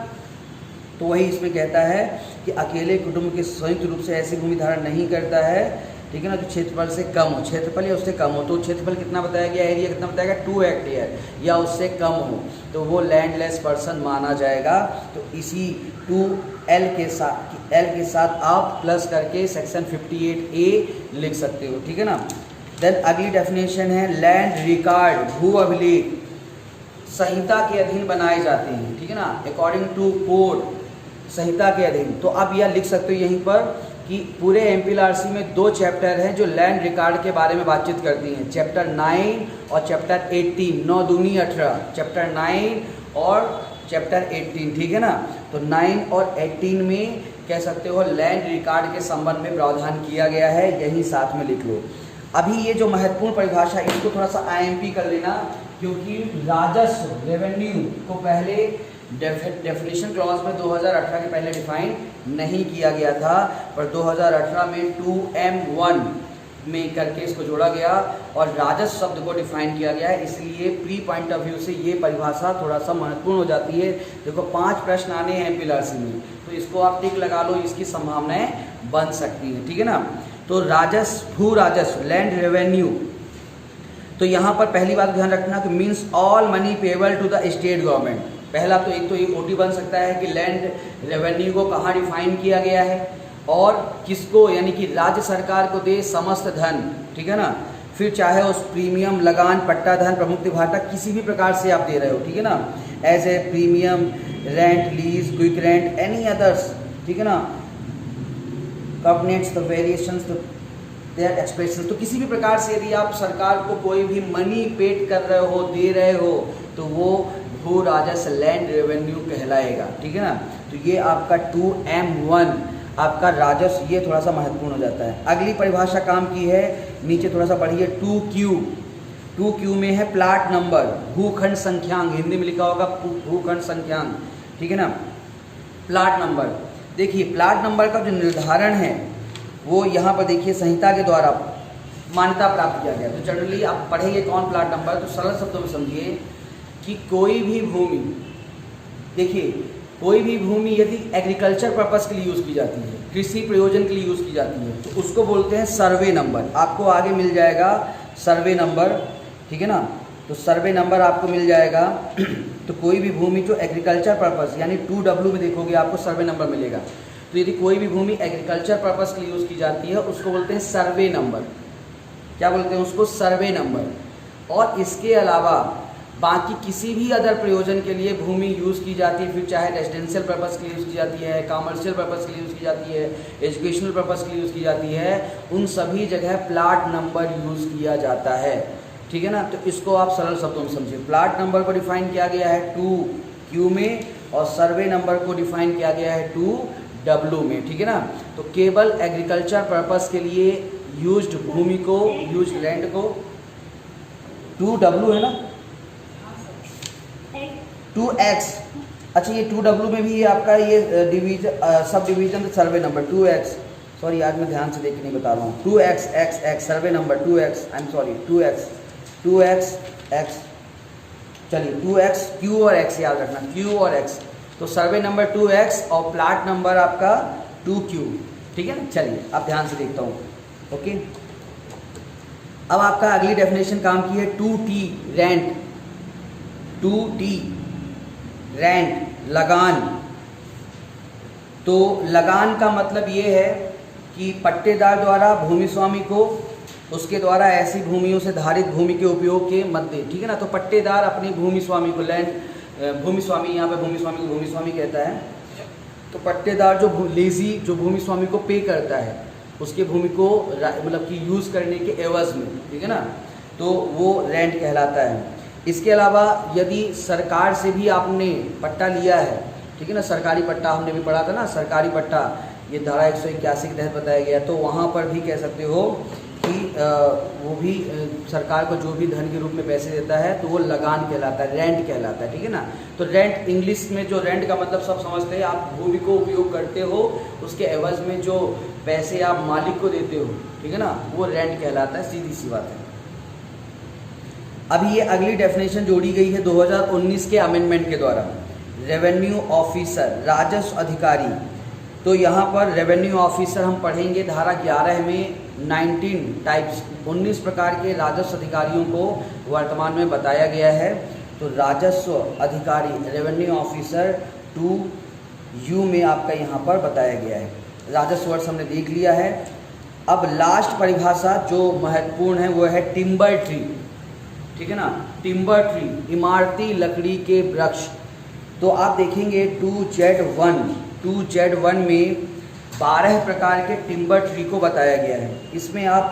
Speaker 1: तो वही इसमें कहता है कि अकेले कुटुंब के संयुक्त रूप से ऐसी भूमि धारण नहीं करता है, ठीक है ना, जो क्षेत्रफल से कम हो, क्षेत्रफल या उससे कम हो। तो क्षेत्रफल कितना बताया गया, एरिया कितना बताया गया, 2 हेक्टेयर या उससे कम हो, तो वो लैंडलेस पर्सन माना जाएगा। तो इसी 2L के साथ आप प्लस करके सेक्शन 58A लिख सकते हो, ठीक है ना। देन अगली डेफिनेशन है लैंड रिकॉर्ड, भू अभिलेख संहिता के अधीन बनाए जाते हैं, ठीक है ना, अकॉर्डिंग टू कोड, संहिता के अधीन। तो आप यह लिख सकते हो यहीं पर कि पूरे MPLRC में 2 चैप्टर हैं जो लैंड रिकॉर्ड के बारे में बातचीत करती हैं, चैप्टर 9 और चैप्टर 18, 9 दूनी 18, चैप्टर 9 और चैप्टर 18, ठीक है ना। तो 9 और 18 में कह सकते हो लैंड रिकॉर्ड के संबंध में प्रावधान किया गया है, यही साथ में लिख लो। अभी ये जो महत्वपूर्ण परिभाषा इसको थोड़ा सा IMP कर लेना, क्योंकि राजस्व रेवेन्यू को पहले डेफिनेशन क्लॉज में 2018 के पहले डिफाइन नहीं किया गया था, पर 2018 में 2M1 में करके इसको जोड़ा गया और राजस्व शब्द को डिफाइन किया गया है। इसलिए प्री पॉइंट ऑफ व्यू से ये परिभाषा थोड़ा सा महत्वपूर्ण हो जाती है। देखो 5 प्रश्न आने हैं MPLRC में, तो इसको आप टिक लगा लो, इसकी संभावनाएं बन सकती हैं, ठीक है ना। तो राजस्व, भू राजस्व, लैंड रेवेन्यू, तो यहाँ पर पहली बात ध्यान रखना कि means all money payable to the state government. पहला तो एक तो ये OT बन सकता है कि लैंड रेवेन्यू को कहाँ डिफाइन किया गया है और किसको, यानी कि राज्य सरकार को दे समस्त धन, ठीक है ना। फिर चाहे उस प्रीमियम, लगान, पट्टा धन, प्रमुख भाटा किसी भी प्रकार से आप दे रहे हो, ठीक है ना, as a premium, rent, lease, quick rent, any others, ठीक है ना, corporates, the variations, their expression. तो किसी भी प्रकार से यदि आप सरकार को कोई भी मनी पेड कर रहे हो, दे रहे हो, तो वो भू राजस्व लैंड रेवेन्यू कहलाएगा, ठीक है ना। तो ये आपका 2M1 आपका राजस्व, ये थोड़ा सा महत्वपूर्ण हो जाता है। अगली परिभाषा काम की है, नीचे थोड़ा सा पढ़िए, 2Q में है प्लाट नंबर, भूखंड संख्यांक, हिंदी में लिखा होगा भूखंड संख्यांक, ठीक है ना। प्लाट नंबर, देखिए प्लाट नंबर का जो निर्धारण है वो यहाँ पर देखिए संहिता के द्वारा मान्यता प्राप्त किया गया। तो जनरली आप पढ़ेंगे कौन प्लाट नंबर, तो सरल शब्दों में समझिए कि कोई भी भूमि, देखिए कोई भी भूमि यदि एग्रीकल्चर पर्पस के लिए यूज़ की जाती है, कृषि प्रयोजन के लिए यूज़ की जाती है, तो उसको बोलते हैं सर्वे नंबर। आपको आगे मिल जाएगा सर्वे नंबर, ठीक है ना। तो सर्वे नंबर आपको मिल जाएगा। तो कोई भी भूमि जो एग्रीकल्चर पर्पस, यानी 2W में देखोगे आपको सर्वे नंबर मिलेगा। तो यदि कोई भी भूमि एग्रीकल्चर पर्पस के लिए यूज़ की जाती है उसको बोलते हैं सर्वे नंबर। क्या बोलते हैं उसको, सर्वे नंबर। और इसके अलावा बाकी किसी भी अदर प्रयोजन के लिए भूमि यूज़ की जाती है, फिर चाहे रेजिडेंशियल पर्पस के लिए यूज़ की जाती है, कॉमर्शियल पर्पस के लिए यूज़ की जाती है, एजुकेशनल पर्पस के लिए यूज़ की जाती है, उन सभी जगह प्लाट नंबर यूज़ किया जाता है, ठीक है ना। तो इसको आप सरल शब्दों में समझिए। प्लाट नंबर को डिफाइन किया गया है 2Q में और सर्वे नंबर को डिफाइन किया गया है 2W में, ठीक है ना। तो केवल एग्रीकल्चर पर्पस के लिए यूज्ड भूमि को, यूज्ड लैंड को 2W है ना, 2X। अच्छा ये 2W में भी आपका ये division, sub division survey number 2X, sorry आज मैं ध्यान से देख के नहीं बता रहा हूँ, 2X X X survey number 2X, I am sorry 2X X, चलिए 2X, Q और X याद रखना, Q और X। तो सर्वे नंबर 2X और प्लाट नंबर आपका 2Q, ठीक है ना। चलिए अब ध्यान से देखता हूँ, ओके। अब आपका अगली डेफिनेशन काम की है 2T रेंट, 2T रेंट, लगान। तो लगान का मतलब ये है कि पट्टेदार द्वारा भूमि स्वामी को उसके द्वारा ऐसी भूमियों से धारित भूमि के उपयोग के मध्य, ठीक है ना। तो पट्टेदार अपनी भूमि स्वामी को, लैंड भूमि स्वामी, यहाँ पे भूमि स्वामी को भूमि स्वामी कहता है। तो पट्टेदार जो लेजी जो भूमि स्वामी को पे करता है उसके भूमि को मतलब कि यूज़ करने के एवज में, ठीक है ना, तो वो रेंट कहलाता है। इसके अलावा यदि सरकार से भी आपने पट्टा लिया है, ठीक है ना, सरकारी पट्टा हमने भी पढ़ा था ना, सरकारी पट्टा ये धारा 181 के तहत बताया गया, तो वहाँ पर भी कह सकते हो कि वो भी सरकार को जो भी धन के रूप में पैसे देता है तो वो लगान कहलाता है, रेंट कहलाता है, ठीक है ना। तो रेंट, इंग्लिश में जो रेंट का मतलब सब समझते हैं, आप भूमि को उपयोग करते हो, उसके एवज में जो पैसे आप मालिक को देते हो, ठीक है ना, वो रेंट कहलाता है, सीधी सी बात है। अभी ये अगली डेफिनेशन जोड़ी गई है 2019 के अमेंडमेंट के द्वारा, रेवेन्यू ऑफिसर, राजस्व अधिकारी। तो यहाँ पर रेवेन्यू ऑफिसर हम पढ़ेंगे धारा 11 में 19 प्रकार के राजस्व अधिकारियों को वर्तमान में बताया गया है। तो राजस्व अधिकारी, रेवेन्यू ऑफिसर 2U में आपका यहाँ पर बताया गया है। राजस्व वर्ष हमने देख लिया है। अब लास्ट परिभाषा जो महत्वपूर्ण है वो है टिम्बर ट्री, ठीक है ना, टिम्बर ट्री, इमारती लकड़ी के वृक्ष। तो आप देखेंगे 2Z1 में 12 प्रकार के टिम्बर ट्री को बताया गया है। इसमें आप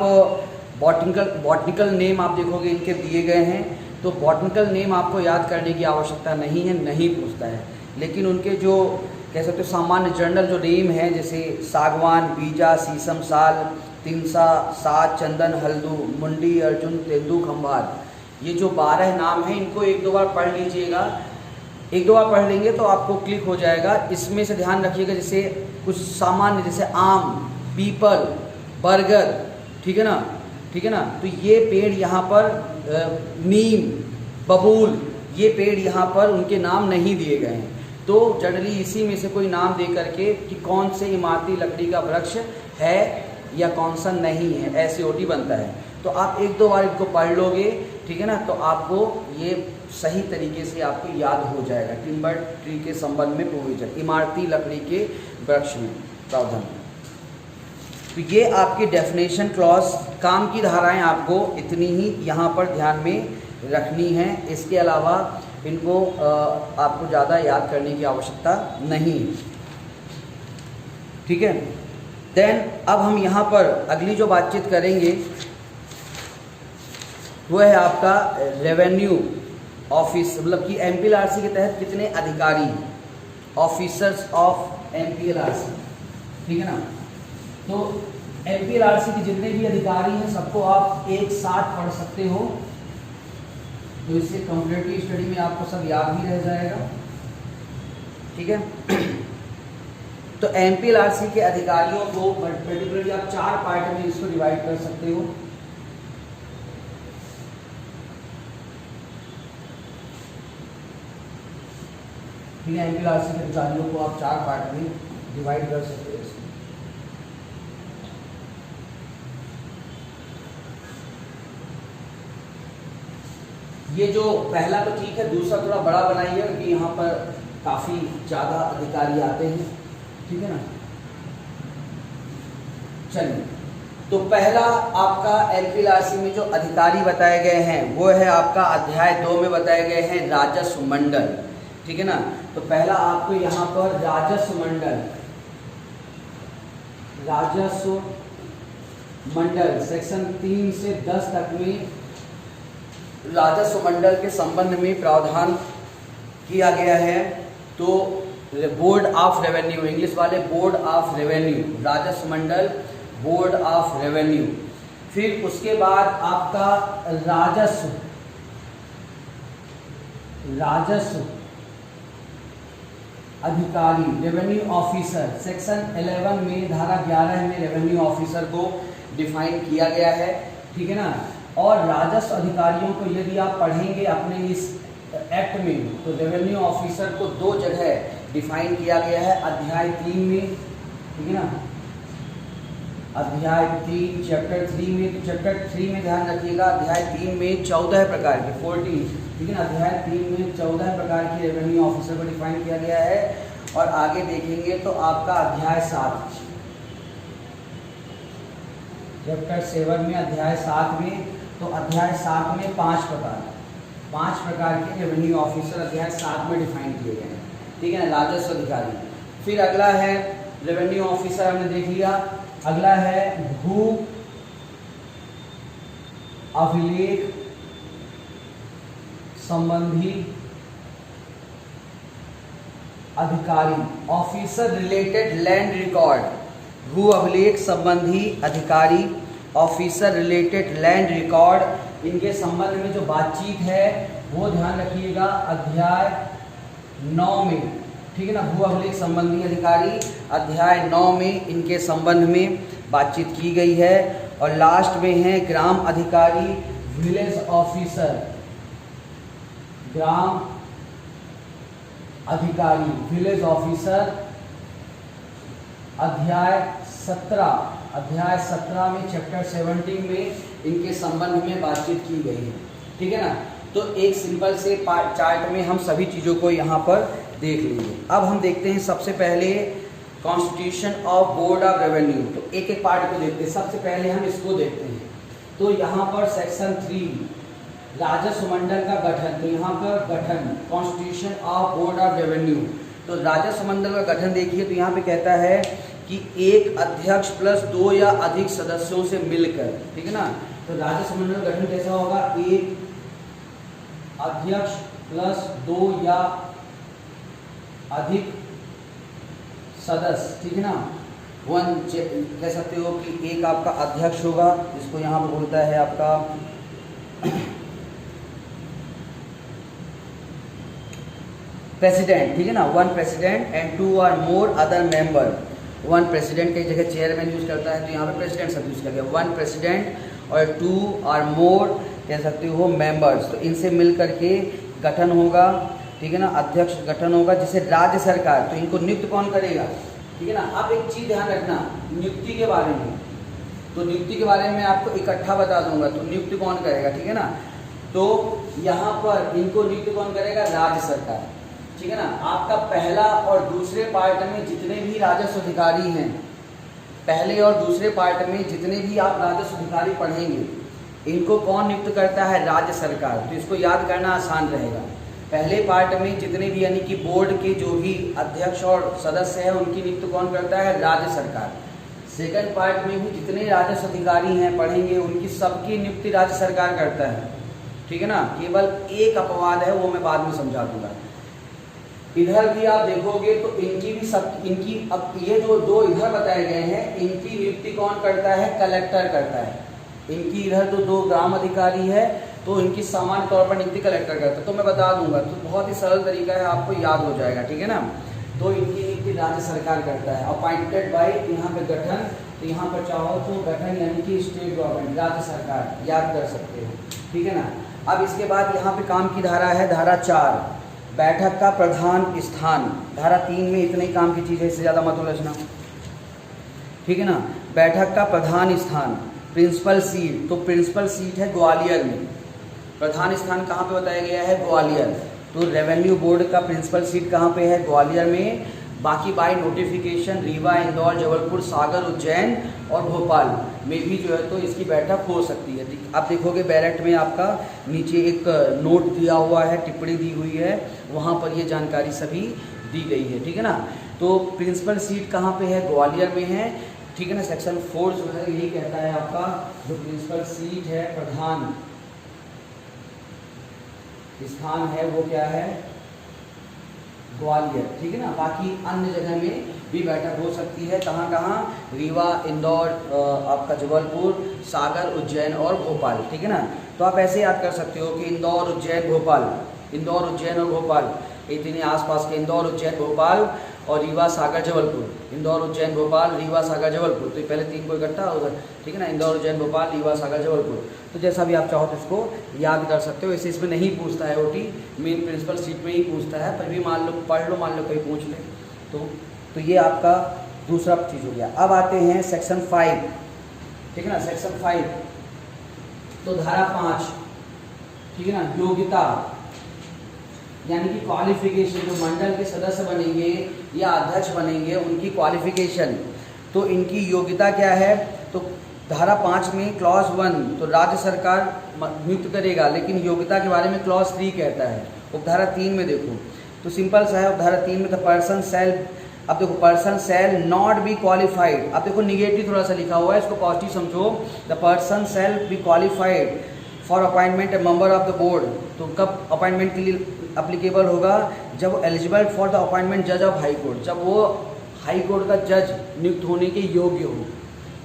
Speaker 1: बॉटनिकल नेम आप देखोगे इनके दिए गए हैं। तो बॉटनिकल नेम आपको याद करने की आवश्यकता नहीं है, नहीं पूछता है, लेकिन उनके जो कह सकते हो सामान्य जनरल जो नेम है, जैसे सागवान, बीजा, शीशम, साल, तिमसा, साज, चंदन, हल्दू, मुंडी, अर्जुन, तेंदू, खंभार, ये जो 12 नाम हैं इनको एक दो बार पढ़ लीजिएगा। एक दो बार पढ़ लेंगे तो आपको क्लिक हो जाएगा। इसमें से ध्यान रखिएगा, जैसे कुछ सामान्य जैसे आम, पीपल, बरगद, ठीक है ना, ठीक है ना, तो ये पेड़ यहाँ पर नीम, बबूल, ये पेड़ यहाँ पर उनके नाम नहीं दिए गए हैं। तो जनरली इसी में से कोई नाम दे करके कि कौन से इमारती लकड़ी का वृक्ष है या कौन सा नहीं है, SOT बनता है। तो आप एक दो बार इनको पढ़ लोगे, ठीक है ना, तो आपको ये सही तरीके से आपको याद हो जाएगा। टिम्बर ट्री के संबंध में प्रोविजन, इमारती लकड़ी के वृक्ष में प्रावधान। तो ये आपकी डेफिनेशन क्लॉज, काम की धाराएं आपको इतनी ही यहाँ पर ध्यान में रखनी है। इसके अलावा इनको आपको ज़्यादा याद करने की आवश्यकता नहीं है, ठीक है। देन अब हम यहाँ पर अगली जो बातचीत करेंगे वो है आपका रेवेन्यू ऑफिस, मतलब कि MPLRC के तहत कितने अधिकारी, ऑफिसर्स ऑफ MPLRC, ठीक है ना। तो MPLRC के जितने भी अधिकारी हैं सबको आप एक साथ पढ़ सकते हो, तो इससे कंपैरेटिव स्टडी में आपको सब याद भी रह जाएगा, ठीक है। तो MPLRC के अधिकारियों को पर्टिकुलरली आप 4 पार्ट में इसको डिवाइड कर सकते हो। ठीक है, MPLRC के अधिकारियों को आप 4 पार्ट में डिवाइड कर सकते हो। ये जो पहला तो ठीक है, दूसरा थोड़ा बड़ा बनाइए क्योंकि यहाँ पर काफ़ी ज़्यादा अधिकारी आते हैं, ठीक है ना। चलिए, तो पहला आपका MPLRC में जो अधिकारी बताए गए हैं वो है आपका अध्याय 2 में बताए गए हैं राजस्व मंडल, ठीक है ना। तो पहला आपको यहाँ पर राजस्व मंडल सेक्शन 3 से 10 तक में राजस्व मंडल के संबंध में प्रावधान किया गया है। तो बोर्ड ऑफ रेवेन्यू, इंग्लिश वाले बोर्ड ऑफ रेवेन्यू, राजस्व मंडल, बोर्ड ऑफ रेवेन्यू। फिर उसके बाद आपका राजस्व अधिकारी, रेवेन्यू ऑफिसर, सेक्शन 11 में धारा 11 में रेवेन्यू ऑफिसर को डिफाइन किया गया है, ठीक है ना। और राजस्व अधिकारियों को यदि आप पढ़ेंगे अपने इस एक्ट में, तो रेवेन्यू ऑफिसर को 2 जगह डिफाइन किया गया है, अध्याय 3 में, ठीक है ना, अध्याय 3 चैप्टर 3 में। तो चैप्टर 3 में ध्यान रखिएगा, अध्याय 3 में 14 प्रकार के 14, ठीक है ना, अध्याय 3 में 14 प्रकार की रेवेन्यू ऑफिसर को डिफाइन किया गया है। और आगे देखेंगे तो आपका अध्याय 7, चैप्टर 7 में, अध्याय 7 में, तो अध्याय 7 में 5 प्रकार के रेवेन्यू ऑफिसर अध्याय 7 में डिफाइन किए गए हैं, ठीक है ना, राजस्व अधिकारी। फिर अगला है रेवेन्यू ऑफिसर, हमने देख लिया। अगला है भू अभिलेख संबंधी अधिकारी, ऑफिसर रिलेटेड लैंड रिकॉर्ड, भू अभिलेख संबंधी अधिकारी, ऑफिसर रिलेटेड लैंड रिकॉर्ड, इनके संबंध में जो बातचीत है वो ध्यान रखिएगा अध्याय 9 में, ठीक है ना, भू अभिलेख संबंधी अधिकारी अध्याय 9 में इनके संबंध में बातचीत की गई है। और लास्ट में है ग्राम अधिकारी विलेज ऑफिसर, ग्राम अधिकारी विलेज ऑफिसर अध्याय 17 में चैप्टर 17 में इनके संबंध में बातचीत की गई है, ठीक है ना। तो एक सिंपल से चार्ट में हम सभी चीज़ों को यहाँ पर देख लीजिए। अब हम देखते हैं सबसे पहले constitution of board of revenue. तो एक एक पार्ट को देखते हैं। सबसे पहले हम इसको देखते हैं। तो यहाँ पर सेक्शन 3 राजस्व मंडल का गठन, तो यहाँ पर गठन constitution of board of revenue. तो राजस्व मंडल का गठन देखिए, तो यहाँ पे कहता है कि एक अध्यक्ष प्लस 2 या अधिक सदस्यों से मिलकर, ठीक है ना। तो राजस्व मंडल का गठन कैसा होगा, एक अध्यक्ष प्लस 2 या अधिक सदस्य, ठीक है ना। वन कह सकते हो कि एक आपका अध्यक्ष होगा, जिसको यहाँ पर बोलता है आपका प्रेसिडेंट, ठीक है ना। 1 प्रेसिडेंट एंड 2 और मोर अदर मेंबर। 1 प्रेसिडेंट की जगह चेयरमैन यूज करता है, तो यहाँ पे प्रेसिडेंट शब्द यूज किया गया। 1 प्रेसिडेंट और 2 और मोर कह सकते हो मेंबर्स, तो इनसे मिल करके गठन होगा, ठीक है ना। अध्यक्ष गठन होगा जिसे राज्य सरकार, तो इनको नियुक्त कौन करेगा, ठीक है ना। अब एक चीज ध्यान रखना नियुक्ति के बारे में, तो नियुक्ति के बारे में आपको इकट्ठा बता दूंगा। तो नियुक्ति कौन करेगा, ठीक है ना। तो यहाँ पर इनको नियुक्त कौन करेगा, राज्य सरकार, ठीक है ना। आपका पहला और दूसरे पार्ट में जितने भी राजस्व अधिकारी हैं, पहले और दूसरे पार्ट में जितने भी आप राजस्व अधिकारी पढ़ेंगे, इनको कौन नियुक्त करता है, राज्य सरकार। तो इसको याद करना आसान रहेगा। पहले पार्ट में जितने भी यानी कि बोर्ड के जो भी अध्यक्ष और सदस्य हैं, उनकी नियुक्ति कौन करता है, राज्य सरकार। सेकंड पार्ट में भी जितने राजस्व अधिकारी हैं पढ़ेंगे, उनकी सबकी नियुक्ति राज्य सरकार करता है, ठीक है ना। केवल एक अपवाद है, वो मैं बाद में समझा दूंगा। इधर भी आप देखोगे तो इनकी भी इनकी अब ये जो दो इधर बताए गए हैं, इनकी नियुक्ति कौन करता है, कलेक्टर करता है। इनकी इधर जो 2 ग्राम अधिकारी है, तो इनकी सामान्य तौर पर नियुक्ति कलेक्टर करता है। तो मैं बता दूंगा, तो बहुत ही सरल तरीका है, आपको याद हो जाएगा, ठीक है ना। तो इनकी नियुक्ति राज्य सरकार करता है। अपॉइंटेड बाय, यहाँ पे गठन, तो यहाँ पर चाहो तो गठन यानी कि स्टेट गवर्नमेंट, राज्य सरकार, याद कर सकते हो, ठीक है ना। अब इसके बाद यहाँ पे काम की धारा है, धारा 4 बैठक का प्रधान स्थान। धारा 3 में इतने ही काम की चीज़ है, इससे ज़्यादा मत उलझना, ठीक है ना। बैठक का प्रधान स्थान, प्रिंसिपल सीट, तो प्रिंसिपल सीट है ग्वालियर में। प्रधान स्थान कहाँ पे बताया गया है, ग्वालियर। तो रेवेन्यू बोर्ड का प्रिंसिपल सीट कहाँ पे है, ग्वालियर में। बाकी बाय नोटिफिकेशन रीवा, इंदौर, जबलपुर, सागर, उज्जैन और भोपाल में भी जो है तो इसकी बैठक हो सकती है। आप देखोगे बैलेट में आपका नीचे एक नोट दिया हुआ है, टिप्पणी दी हुई है, वहाँ पर ये जानकारी सभी दी गई है, ठीक है ना। तो प्रिंसिपल सीट कहाँ पे है, ग्वालियर में है, ठीक है ना। सेक्शन 4 जो है यही कहता है आपका जो प्रिंसिपल सीट है, प्रधान स्थान है, वो क्या है, ग्वालियर, ठीक है ना। बाकी अन्य जगह में भी बैठक हो सकती है, कहाँ कहाँ, रीवा, इंदौर, आपका जबलपुर, सागर, उज्जैन और भोपाल, ठीक है ना। तो आप ऐसे याद कर सकते हो कि इंदौर, उज्जैन, भोपाल, इंदौर, उज्जैन और भोपाल, इतने आसपास के इंदौर, उज्जैन, भोपाल और रीवा, सागर, जबलपुर। इंदौर, उज्जैन, भोपाल, रीवा, सागर, जबलपुर, तो पहले 3 को इकट्ठा होगा, ठीक है ना। इंदौर, उज्जैन, भोपाल, रीवा, सागर, जबलपुर। तो जैसा भी आप चाहो तो इसको याद कर सकते हो। ऐसे इसमें नहीं पूछता है ओटी, मेन प्रिंसिपल सीट में ही पूछता है, पर भी मान लो पढ़ लो, मान लो कहीं पूछ ले तो ये आपका दूसरा चीज़ हो गया। अब आते हैं सेक्शन 5, ठीक है ना। सेक्शन 5 तो धारा 5, ठीक है ना, योग्यता यानी कि क्वालिफिकेशन, जो मंडल के सदस्य बनेंगे या अध्यक्ष बनेंगे उनकी क्वालिफिकेशन, तो इनकी योग्यता क्या है। तो धारा 5 में क्लॉज 1 तो राज्य सरकार नियुक्त करेगा, लेकिन योग्यता के बारे में क्लॉज 3 कहता है। उपधारा 3 में देखो तो सिंपल सा है, उपधारा 3 में द पर्सन सेल, अब देखो person shall not be qualified, अब देखो निगेटिव थोड़ा सा लिखा हुआ है, इसको पॉजिटिव समझो। The person shall be qualified for appointment a member of the board, तो कब अपॉइंटमेंट के लिए अप्लीकेबल होगा, जब एलिजिबल फॉर द अपॉइंटमेंट जज ऑफ हाई कोर्ट, जब वो हाई कोर्ट का जज नियुक्त होने के योग्य हो,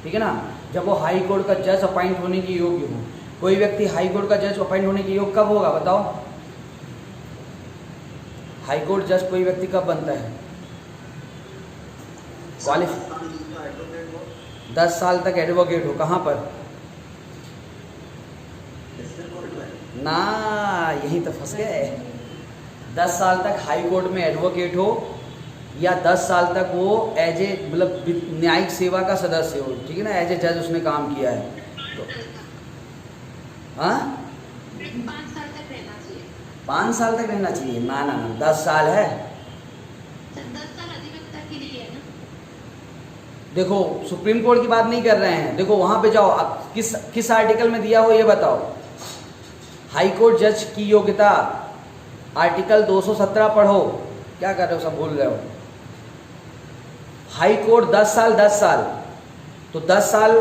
Speaker 1: ठीक है ना। जब वो हाई कोर्ट का जज अपॉइंट होने के योग्य हो। कोई व्यक्ति हाई कोर्ट का जज अपॉइंट होने के योग्य कब होगा बताओ? हाई कोर्ट जज कोई व्यक्ति कब बनता है? क्वालिफाई 10 साल तक एडवोकेट हो। कहाँ पर? ना, यही तो फंस गए। 10 साल तक हाई कोर्ट में एडवोकेट हो या 10 साल तक वो एज ए मतलब न्यायिक सेवा का सदस्य हो, ठीक है ना, एज ए जज उसने काम किया है तो हाँ
Speaker 3: 5 साल तक रहना चाहिए।
Speaker 1: 5 साल तक रहना चाहिए। ना ना ना 10 साल है।
Speaker 3: 10 साल अधिवक्ता के लिए है ना।
Speaker 1: देखो सुप्रीम कोर्ट की बात नहीं कर रहे हैं, देखो वहां पे जाओ, आप किस आर्टिकल में दिया हो ये बताओ। हाई कोर्ट जज की योग्यता आर्टिकल 217 पढ़ो। क्या कर रहे हो, सब भूल रहे हो। हाई कोर्ट 10 साल 10 साल, तो 10 साल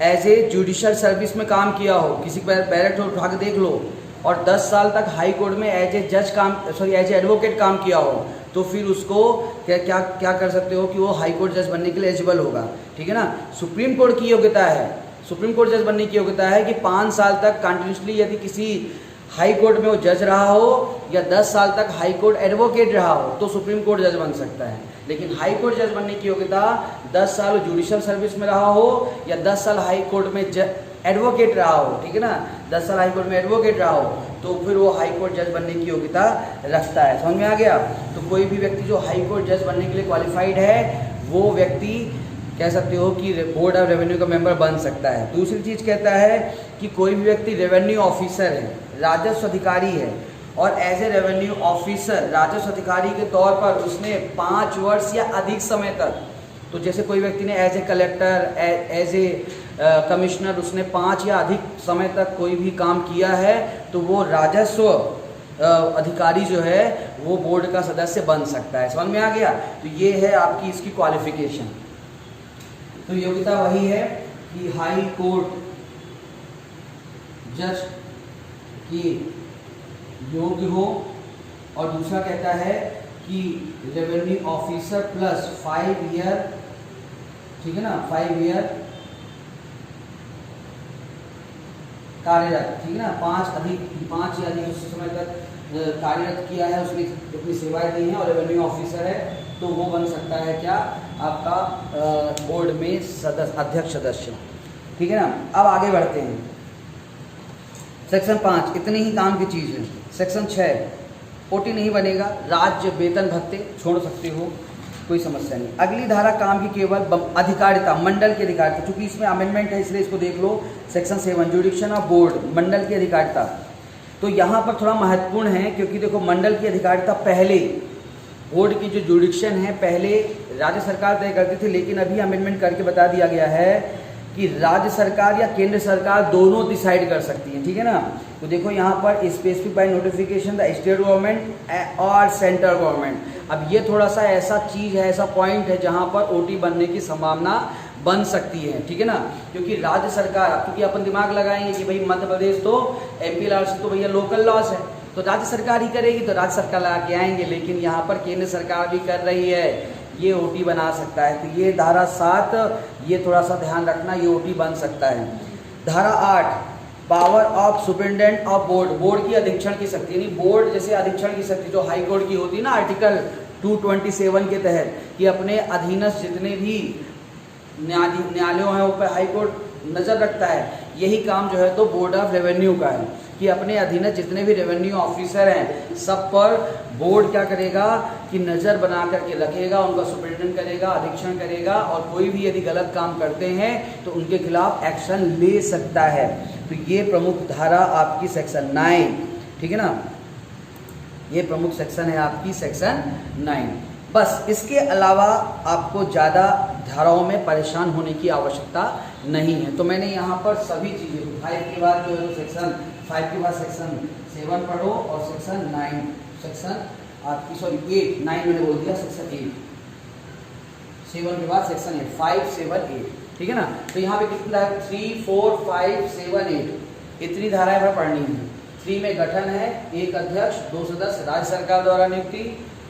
Speaker 1: एज ए जुडिशियल सर्विस में काम किया हो, किसी बैरक उठा के देख लो, और 10 साल तक हाई कोर्ट में एज ए जज काम, सॉरी एज ए एडवोकेट काम किया हो, तो फिर उसको क्या क्या क्या कर सकते हो कि वो हाई कोर्ट जज बनने के लिए एलिजिबल होगा, ठीक है ना। सुप्रीम कोर्ट की योग्यता है, सुप्रीम कोर्ट जज बनने की योग्यता है कि 5 साल तक कंटिन्यूसली यदि किसी हाई कोर्ट में वो जज रहा हो या 10 साल तक हाई कोर्ट एडवोकेट रहा हो तो सुप्रीम कोर्ट जज बन सकता है। लेकिन हाई कोर्ट जज बनने की योग्यता 10 साल जुडिशियल सर्विस में रहा हो या 10 साल हाई कोर्ट में एडवोकेट रहा हो, ठीक है ना, 10 साल हाई कोर्ट में एडवोकेट रहा हो तो फिर वो हाई कोर्ट जज बनने की योग्यता रखता है। समझ में आ गया? तो कोई भी व्यक्ति जो हाई कोर्ट जज बनने के लिए क्वालिफाइड है वो व्यक्ति कह सकते हो कि बोर्ड ऑफ रेवेन्यू का मेंबर बन सकता है। दूसरी चीज़ कहता है कि कोई भी व्यक्ति रेवेन्यू ऑफिसर है, राजस्व अधिकारी है, और एज ए रेवेन्यू ऑफिसर राजस्व अधिकारी के तौर पर उसने 5 वर्ष या अधिक समय तक, तो जैसे कोई व्यक्ति ने as a collector, as a commissioner उसने 5 या अधिक समय तक कोई भी काम किया है तो वो राजस्व अधिकारी जो है वो बोर्ड का सदस्य बन सकता है। समझ में आ गया? तो ये है आपकी इसकी क्वालिफिकेशन। तो योग्यता वही है कि हाई कोर्ट जज की योग्य हो, और दूसरा कहता है कि रेवेन्यू ऑफिसर प्लस 5 ईयर, ठीक है ना, 5 ईयर कार्यरत, ठीक है ना, 5 या अधिक समय तक कार्यरत किया है, उसने अपनी सेवाएं दी हैं और रेवेन्यू ऑफिसर है तो वो बन सकता है क्या आपका बोर्ड में अध्यक्ष सदस्य, ठीक है ना। अब आगे बढ़ते हैं। सेक्शन 5 इतनी ही काम की चीज़ है। सेक्शन 6 ओटी नहीं बनेगा, राज्य वेतन भत्ते छोड़ सकते हो, कोई समस्या नहीं। अगली धारा काम की केवल अधिकारिता, मंडल की अधिकारिता, क्योंकि इसमें अमेंडमेंट है इसलिए इसको देख लो। सेक्शन 7 जुडिक्शन ऑफ बोर्ड, मंडल की अधिकारिता, तो यहाँ पर थोड़ा महत्वपूर्ण है क्योंकि देखो मंडल की अधिकारिता पहले बोर्ड की जो जुडिक्शन है पहले राज्य सरकार तय करती थी, लेकिन अभी अमेंडमेंट करके बता दिया गया है कि राज्य सरकार या केंद्र सरकार दोनों डिसाइड कर सकती है, ठीक है ना। तो देखो यहाँ पर specific by notification the state government और सेंट्रल गवर्नमेंट। अब ये थोड़ा सा ऐसा चीज़ है, ऐसा पॉइंट है जहाँ पर ओटी बनने की संभावना बन सकती है, ठीक है ना, क्योंकि राज्य सरकार, क्योंकि अपन दिमाग लगाएंगे कि भाई मध्य प्रदेश तो एमपीएलआरसी तो भैया लोकल लॉस है तो राज्य सरकार ही करेगी तो राज्य सरकार लगा के आएंगे, लेकिन यहाँ पर केंद्र सरकार भी कर रही है, ये ओटी बना सकता है। तो ये धारा 7 ये थोड़ा सा ध्यान रखना, ये ओटी बन सकता है। धारा 8 power of superintendent of board, board की अधीक्षण की शक्ति, यानी बोर्ड जैसे अधीक्षण की शक्ति जो हाई कोर्ट की होती है ना आर्टिकल 227 के तहत, कि अपने अधीनस्थ जितने भी न्यायालयों हैं उन पर हाई कोर्ट नज़र रखता है। यही काम जो है तो बोर्ड ऑफ रेवेन्यू का है कि अपने अधीनस्थ जितने भी रेवेन्यू ऑफिसर हैं सब पर बोर्ड क्या करेगा कि नज़र बना करके रखेगा, उनका सुपरिटेंडेंट करेगा, अधीक्षण करेगा, और कोई भी यदि गलत काम करते हैं तो उनके खिलाफ एक्शन ले सकता है। तो ये प्रमुख धारा आपकी सेक्शन 9, ठीक है ना, ये प्रमुख सेक्शन है आपकी सेक्शन 9। बस इसके अलावा आपको ज़्यादा धाराओं में परेशान होने की आवश्यकता नहीं है। तो मैंने यहाँ पर सभी चीज़ें 5 के बाद जो है सेक्शन 5 के बाद सेक्शन 7 पढ़ो और सेक्शन 9 सेक्शन आपकी 8 9 मैंने बोल दिया, सेक्शन 8 7 के बाद सेक्शन 8 5 7 8, ठीक है ना। तो यहाँ पे कितना है 3 4 5 7 8 इतनी धाराएं पर पढ़नी है। 3 में गठन है, 1 अध्यक्ष 2 सदस्य राज्य सरकार द्वारा नियुक्ति,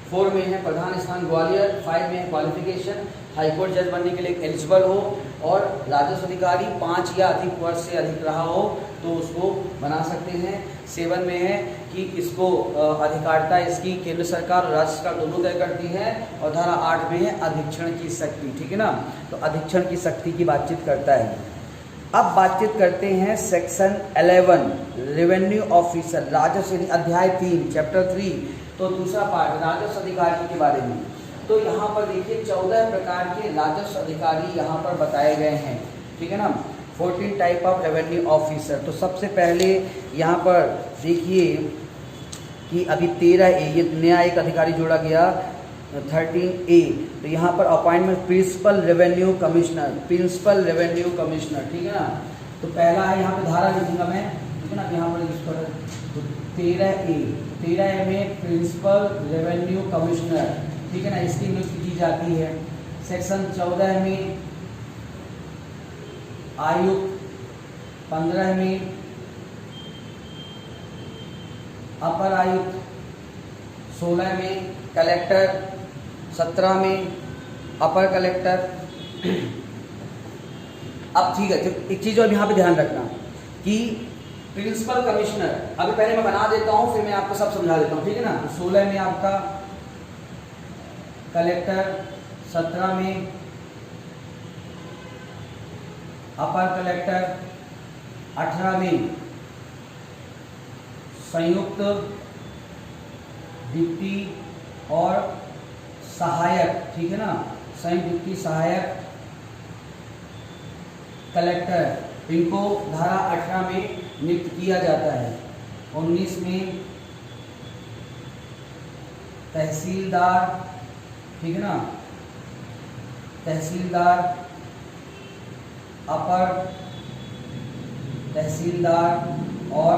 Speaker 1: 4 में है प्रधान स्थान ग्वालियर, 5 में है क्वालिफिकेशन हाईकोर्ट जज बनने के लिए एलिजिबल हो, और राजस्व अधिकारी 5 या अधिक वर्ष से अधिक रहा हो तो उसको बना सकते हैं। 7 में है कि इसको अधिकारिता इसकी केंद्र सरकार और राज्य सरकार दोनों तय करती है। और धारा 8 में है अधीक्षण की शक्ति, ठीक है ना, तो अधीक्षण की शक्ति की बातचीत करता है। अब बातचीत करते हैं सेक्शन 11 रेवेन्यू ऑफिसर, राजस्व अध्याय 3 चैप्टर 3, तो दूसरा पार्ट राजस्व अधिकारी के बारे में। तो यहाँ पर देखिए 14 प्रकार के राजस्व अधिकारी यहाँ पर बताए गए हैं, ठीक है ना, 14 टाइप ऑफ रेवेन्यू ऑफिसर। तो सबसे पहले यहाँ पर देखिए कि अभी 13A ये नया एक अधिकारी जोड़ा गया 13A। तो यहाँ पर appointment principal revenue commissioner, principal revenue commissioner, ठीक है ना। तो पहला है यहाँ पे धारा लिखूंगा मैं, ठीक है ना, यहाँ पर इस पर 13A में प्रिंसिपल रेवेन्यू कमिश्नर, ठीक है ना, इसकी नियुक्ति की जाती है। सेक्शन 14 में आयुक्त, 15 में अपर आयुक्त, 16 में कलेक्टर, 17 में अपर कलेक्टर। अब ठीक है, तो एक चीज़ और यहाँ पे ध्यान रखना कि प्रिंसिपल कमिश्नर, अभी पहले मैं बना देता हूँ फिर मैं आपको सब समझा देता हूँ, ठीक है ना। 16 में आपका कलेक्टर, 17 में अपर कलेक्टर, 18 में संयुक्त डिप्टी और सहायक, ठीक है ना, संयुक्त डिप्टी सहायक कलेक्टर, इनको धारा 18 में नियुक्त किया जाता है। 19 में तहसीलदार, ठीक है ना, तहसीलदार, अपर तहसीलदार और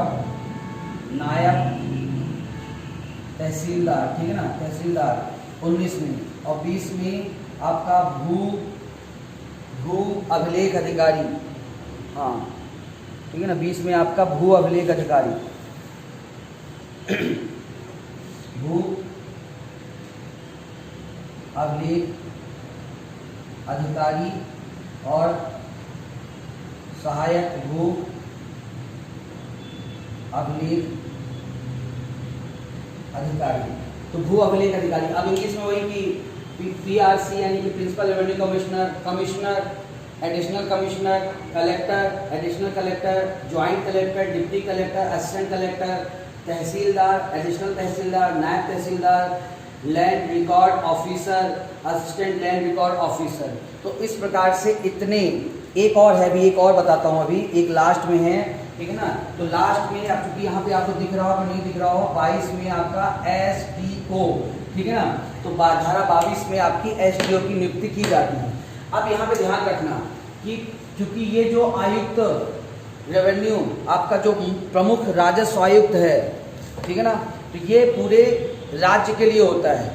Speaker 1: नायब तहसीलदार, ठीक है ना, तहसीलदार 19 में। और 20 में आपका भू अभिलेख अधिकारी, हाँ ठीक है ना, 20 में आपका भू अभिलेख अधिकारी, भू अभिलेख अधिकारी और सहायक भू अभिलेख अधिकारी। तो भू अभिलेख अधिकारी, अब इंग्लिश में वही कि PRC यानी कि principal revenue commissioner, commissioner, additional commissioner, collector, additional collector, joint collector, deputy collector, assistant collector, tahsildar, additional tahsildar, naib tahsildar, land record officer, assistant land record officer. तो इस प्रकार से इतने, एक और है, भी एक और बताता हूँ, अभी एक लास्ट में है, ठीक है ना। तो लास्ट में आप चूंकि यहाँ पे आपको दिख रहा हो कि नहीं दिख रहा हो, 22 में आपका SDO, ठीक है ना। तो धारा 22 में आपकी SDO की नियुक्ति की जाती है। अब यहाँ पे ध्यान रखना कि क्योंकि ये जो आयुक्त रेवेन्यू आपका जो प्रमुख राजस्व आयुक्त है, ठीक है ना, तो ये पूरे राज्य के लिए होता है,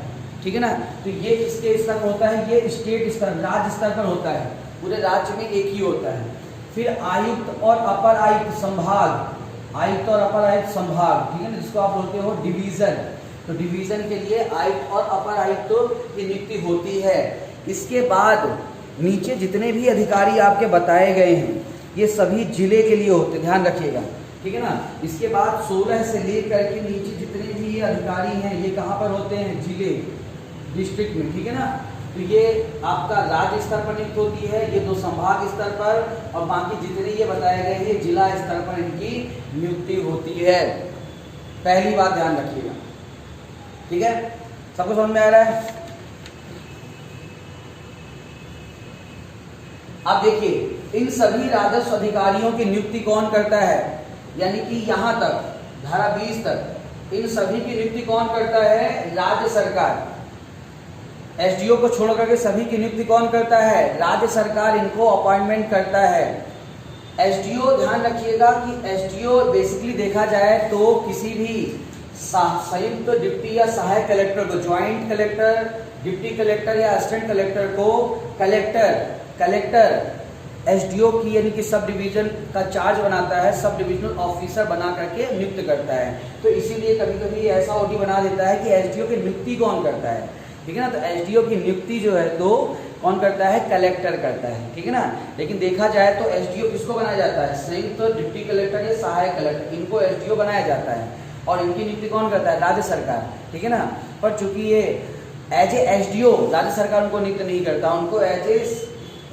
Speaker 1: ठीक है ना। तो ये किसके स्तर पर होता है, ये स्टेट स्तर, राज्य स्तर पर होता है, पूरे राज्य में एक ही होता है। फिर आयुक्त और अपर आयुक्त संभाग, आयुक्त और अपर आयुक्त संभाग, ठीक है ना, जिसको आप बोलते हो डिवीजन। तो डिवीजन के लिए आयुक्त और अपर आयुक्त की नियुक्ति होती है। इसके बाद नीचे जितने भी अधिकारी आपके बताए गए हैं ये सभी जिले के लिए होते, ध्यान रखिएगा, ठीक है ना। इसके बाद 16 से लेकर के नीचे जितने भी ये अधिकारी हैं ये कहाँ पर होते हैं, जिले, डिस्ट्रिक्ट में, ठीक है ना। तो ये आपका राज्य स्तर पर नियुक्त होती है, ये 2 संभाग स्तर पर, और बाकी जितने ये बताए गए हैं जिला स्तर पर इनकी नियुक्ति होती है। पहली बात ध्यान रखिएगा, ठीक है, सबको समझ में आ रहा है। अब देखिए इन सभी राजस्व अधिकारियों की नियुक्ति कौन करता है, यानी कि यहाँ तक धारा 20 तक इन सभी की नियुक्ति कौन करता है, राज्य सरकार। SDO को छोड़ करके सभी की नियुक्ति कौन करता है, राज्य सरकार इनको अपॉइंटमेंट करता है। SDO ध्यान रखिएगा कि SDO बेसिकली देखा जाए तो किसी भी संयुक्त डिप्टी या सहायक कलेक्टर को, ज्वाइंट कलेक्टर, डिप्टी कलेक्टर या असिस्टेंट कलेक्टर को कलेक्टर SDO की यानी कि सब डिवीजन का चार्ज बनाता है, सब डिविजनल ऑफिसर बना करके नियुक्त करता है। तो इसीलिए कभी कभी ऐसा OD बना देता है कि SDO की नियुक्ति कौन करता है, ठीक है ना। तो SDO की नियुक्ति जो है तो कौन करता है? कलेक्टर करता है, ठीक है ना। लेकिन देखा जाए तो एसडीओ किसको बनाया जाता है? संयुक्त डिप्टी कलेक्टर या सहायक कलेक्टर, इनको एसडीओ बनाया जाता है और इनकी नियुक्ति कौन करता है? राज्य सरकार, ठीक है ना। पर चूंकि ये एज ए एसडीओ राज्य सरकार उनको नियुक्त नहीं करता, उनको as a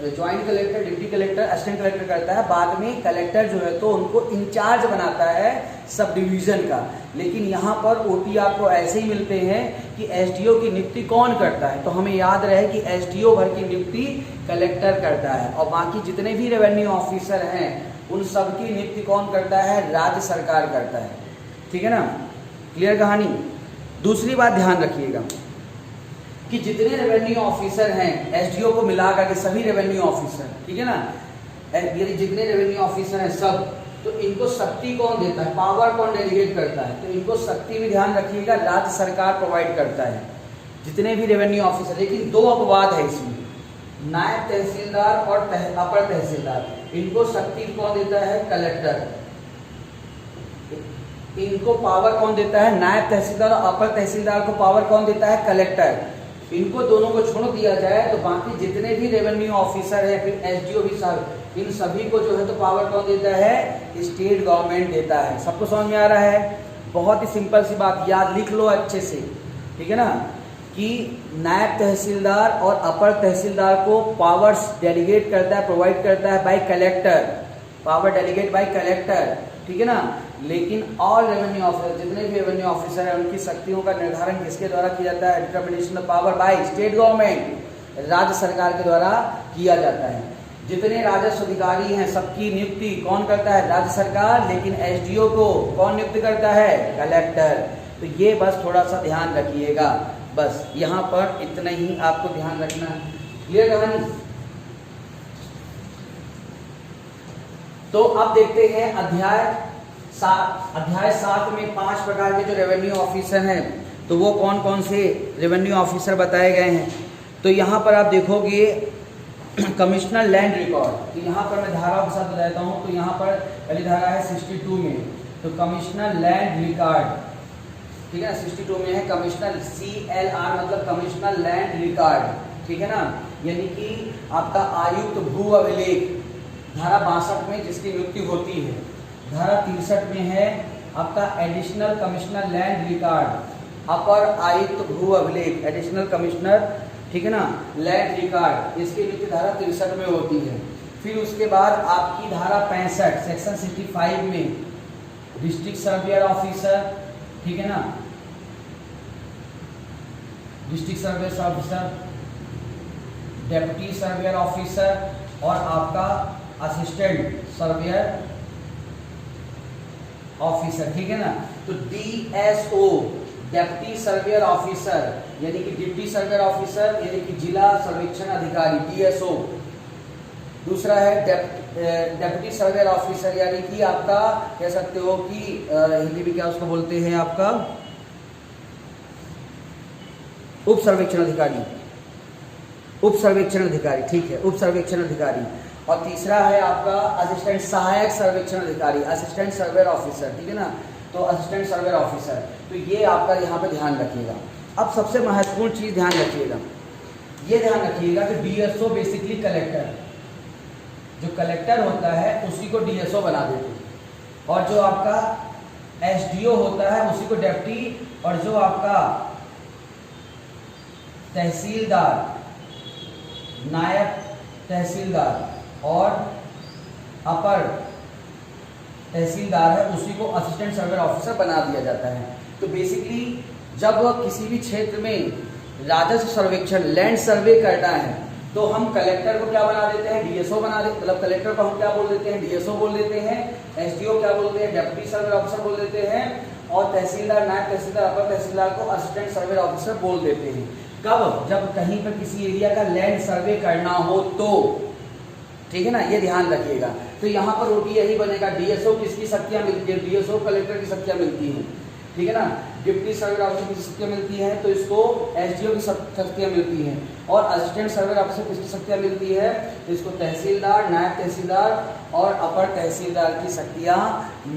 Speaker 1: joint collector, deputy collector, assistant collector करता है। बाद में कलेक्टर जो है तो उनको इंचार्ज बनाता है सब डिवीजन का। लेकिन यहाँ पर ओटी आपको ऐसे ही मिलते हैं कि एसडीओ की नियुक्ति कौन करता है, तो हमें याद रहे कि एसडीओ भर की नियुक्ति कलेक्टर करता है और बाकी जितने भी रेवेन्यू ऑफिसर हैं उन सब की नियुक्ति कौन करता है? राज्य सरकार करता है, ठीक है ना। क्लियर कहानी। दूसरी बात ध्यान रखिएगा कि जितने रेवेन्यू ऑफिसर हैं एसडीओ को मिला करके सभी रेवेन्यू ऑफिसर, ठीक है ना, यदि जितने रेवेन्यू ऑफिसर हैं सब, तो इनको शक्ति कौन देता है? पावर कौन डेलीगेट करता है? तो इनको शक्ति भी ध्यान रखिएगा राज्य सरकार प्रोवाइड करता है, जितने भी रेवेन्यू ऑफिसर। लेकिन दो अपवाद है इसमें, नायब तहसीलदार और अपर तहसीलदार, इनको शक्ति कौन देता है? कलेक्टर। इनको पावर कौन देता है? नायब तहसीलदार और अपर तहसीलदार को पावर कौन देता है? कलेक्टर। इनको दोनों को छोड़ दिया जाए तो बाकी जितने भी रेवेन्यू ऑफिसर है, फिर एसडीओ भी सब, इन सभी को जो है तो पावर कौन देता है? स्टेट गवर्नमेंट देता है। सबको समझ में आ रहा है? बहुत ही सिंपल सी बात, याद लिख लो अच्छे से, ठीक है ना, कि नायब तहसीलदार और अपर तहसीलदार को पावर्स डेलीगेट करता है, प्रोवाइड करता है by collector, power delegate by collector, ठीक है ना। लेकिन ऑल रेवेन्यू ऑफिसर, जितने भी रेवेन्यू ऑफिसर हैं उनकी शक्तियों का निर्धारण किसके द्वारा किया जाता है? Determination of power by state government, राज्य सरकार के द्वारा किया जाता है। जितने राजस्व अधिकारी हैं सबकी नियुक्ति कौन करता है? राज्य सरकार। लेकिन एसडीओ को कौन नियुक्त करता है? कलेक्टर। तो ये बस थोड़ा सा ध्यान रखिएगा, बस यहाँ पर इतना ही आपको ध्यान रखना है। क्लियर कहानी। तो अब देखते हैं अध्याय 7 में 5 प्रकार के जो रेवेन्यू ऑफिसर हैं तो वो कौन कौन से रेवेन्यू ऑफिसर बताए गए हैं। तो यहाँ पर आप देखोगे कमिश्नर लैंड रिकॉर्ड, तो यहाँ पर मैं धाराओं के साथ बताता हूँ। तो यहाँ पर पहली धारा है 62 में, तो कमिश्नर लैंड रिकॉर्ड, ठीक है ना, 62 में है कमिश्नर CLR मतलब कमिश्नर लैंड रिकॉर्ड, ठीक है ना, यानी कि आपका आयुक्त भू अभिलेख। धारा 62 में जिसकी नियुक्ति होती है। धारा 63 में है आपका एडिशनल कमिश्नर लैंड रिकॉर्ड, अपर आयुक्त भू अभिलेख, एडिशनल कमिश्नर, ठीक है ना, लैंड रिकॉर्ड, इसकी नियुक्ति धारा 63 में होती है। फिर उसके बाद आपकी धारा 65 सेक्शन 65 में डिस्ट्रिक्ट सर्वेयर ऑफिसर, ठीक है ना, district surveyor officer, deputy surveyor officer और आपका असिस्टेंट सर्वेयर ऑफिसर, ठीक है ना। तो डीएसओ डेप्टी सर्वेयर ऑफिसर यानी कि डिप्टी सर्वेयर ऑफिसर यानी कि जिला सर्वेक्षण अधिकारी डीएसओ। दूसरा है डेप्टी सर्वेयर ऑफिसर यानी कि आपका कह सकते हो कि हिंदी में क्या उसको बोलते हैं, आपका उप सर्वेक्षण अधिकारी, उप सर्वेक्षण अधिकारी, ठीक है, उप सर्वेक्षण अधिकारी। और तीसरा है आपका असिस्टेंट सहायक सर्वेक्षण अधिकारी, असिस्टेंट सर्वेयर ऑफिसर, ठीक है ना, तो असिस्टेंट सर्वेयर ऑफिसर। तो ये आपका यहाँ पे ध्यान रखिएगा। अब सबसे महत्वपूर्ण चीज ध्यान रखिएगा, ये ध्यान रखिएगा कि डीएसओ बेसिकली कलेक्टर, जो कलेक्टर होता है उसी को डीएसओ बना देते हैं, और जो आपका एसडीओ होता है उसी को डेप्टी, और जो आपका तहसीलदार, नायब तहसीलदार और अपर तहसीलदार है उसी को असिस्टेंट सर्वेयर ऑफिसर बना दिया जाता है। तो बेसिकली जब किसी भी क्षेत्र में राजस्व सर्वेक्षण लैंड सर्वे करना है तो हम कलेक्टर को क्या बना देते हैं? डीएसओ बना देते, मतलब कलेक्टर को हम क्या बोल देते हैं? डीएसओ बोल देते हैं। एसडीओ क्या बोलते हैं? डेप्यूटी सर्वेयर ऑफिसर बोल देते हैं। और तहसीलदार, नायब तहसीलदार, अपर तहसीलदार को असिस्टेंट सर्वेयर ऑफिसर बोल देते हैं। कब? जब कहीं पर किसी एरिया का लैंड सर्वे करना हो तो, ठीक है ना, ये ध्यान रखिएगा। तो यहाँ पर ओटी यही बनेगा, डीएसओ किसकी शक्तियाँ मिलती है? डीएसओ कलेक्टर की शक्तियाँ मिलती हैं, ठीक है ना। डिप्टी सर्वेयर ऑफिसर की शक्तियाँ मिलती हैं तो इसको एसडीओ की शक्तियाँ मिलती हैं। और असिस्टेंट सर्वेयर ऑफिसर किसकी शक्तियाँ मिलती है? तो इसको तहसीलदार, नायब तहसीलदार और अपर तहसीलदार की शक्तियाँ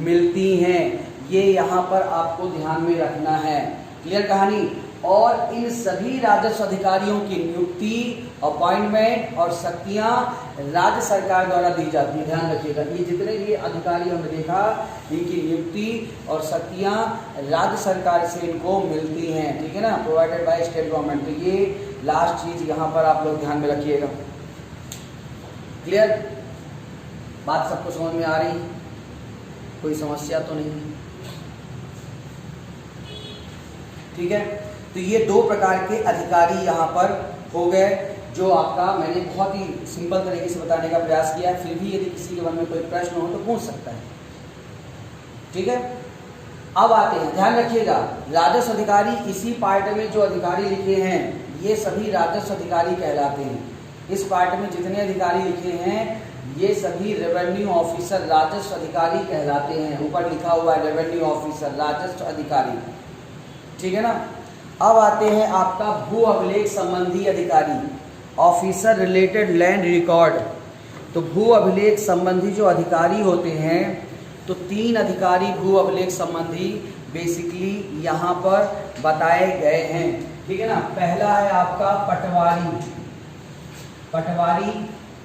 Speaker 1: मिलती हैं। ये यहाँ पर आपको ध्यान में रखना है। क्लियर कहानी। और इन सभी राजस्व अधिकारियों की नियुक्ति, अपॉइंटमेंट और शक्तियां राज्य सरकार द्वारा दी जाती है। ध्यान रखिएगा, ये जितने भी अधिकारी हमने देखा, इनकी नियुक्ति और शक्तियां राज्य सरकार से इनको मिलती हैं, ठीक है ना, प्रोवाइडेड बाय स्टेट गवर्नमेंट। तो ये लास्ट चीज यहाँ पर आप लोग ध्यान में रखिएगा। क्लियर? बात सबको समझ में आ रही? कोई समस्या तो नहीं? ठीक है, तो ये दो प्रकार के अधिकारी यहाँ पर हो गए, जो आपका मैंने बहुत ही सिंपल तरीके से बताने का प्रयास किया। फिर भी यदि किसी के मन में कोई प्रश्न हो तो पूछ सकता है। ठीक है, अब आते हैं, ध्यान रखिएगा, राजस्व अधिकारी, इसी पार्ट में जो अधिकारी लिखे हैं ये सभी राजस्व अधिकारी कहलाते हैं। इस पार्ट में जितने अधिकारी लिखे हैं ये सभी रेवेन्यू ऑफिसर, राजस्व अधिकारी कहलाते हैं। ऊपर लिखा हुआ है रेवेन्यू ऑफिसर, राजस्व अधिकारी, ठीक है ना। अब आते हैं आपका भू अभिलेख संबंधी अधिकारी, ऑफिसर रिलेटेड लैंड रिकॉर्ड। तो भू अभिलेख संबंधी जो अधिकारी होते हैं, तो 3 अधिकारी भू अभिलेख संबंधी बेसिकली यहाँ पर बताए गए हैं, ठीक है ना। पहला है आपका पटवारी। पटवारी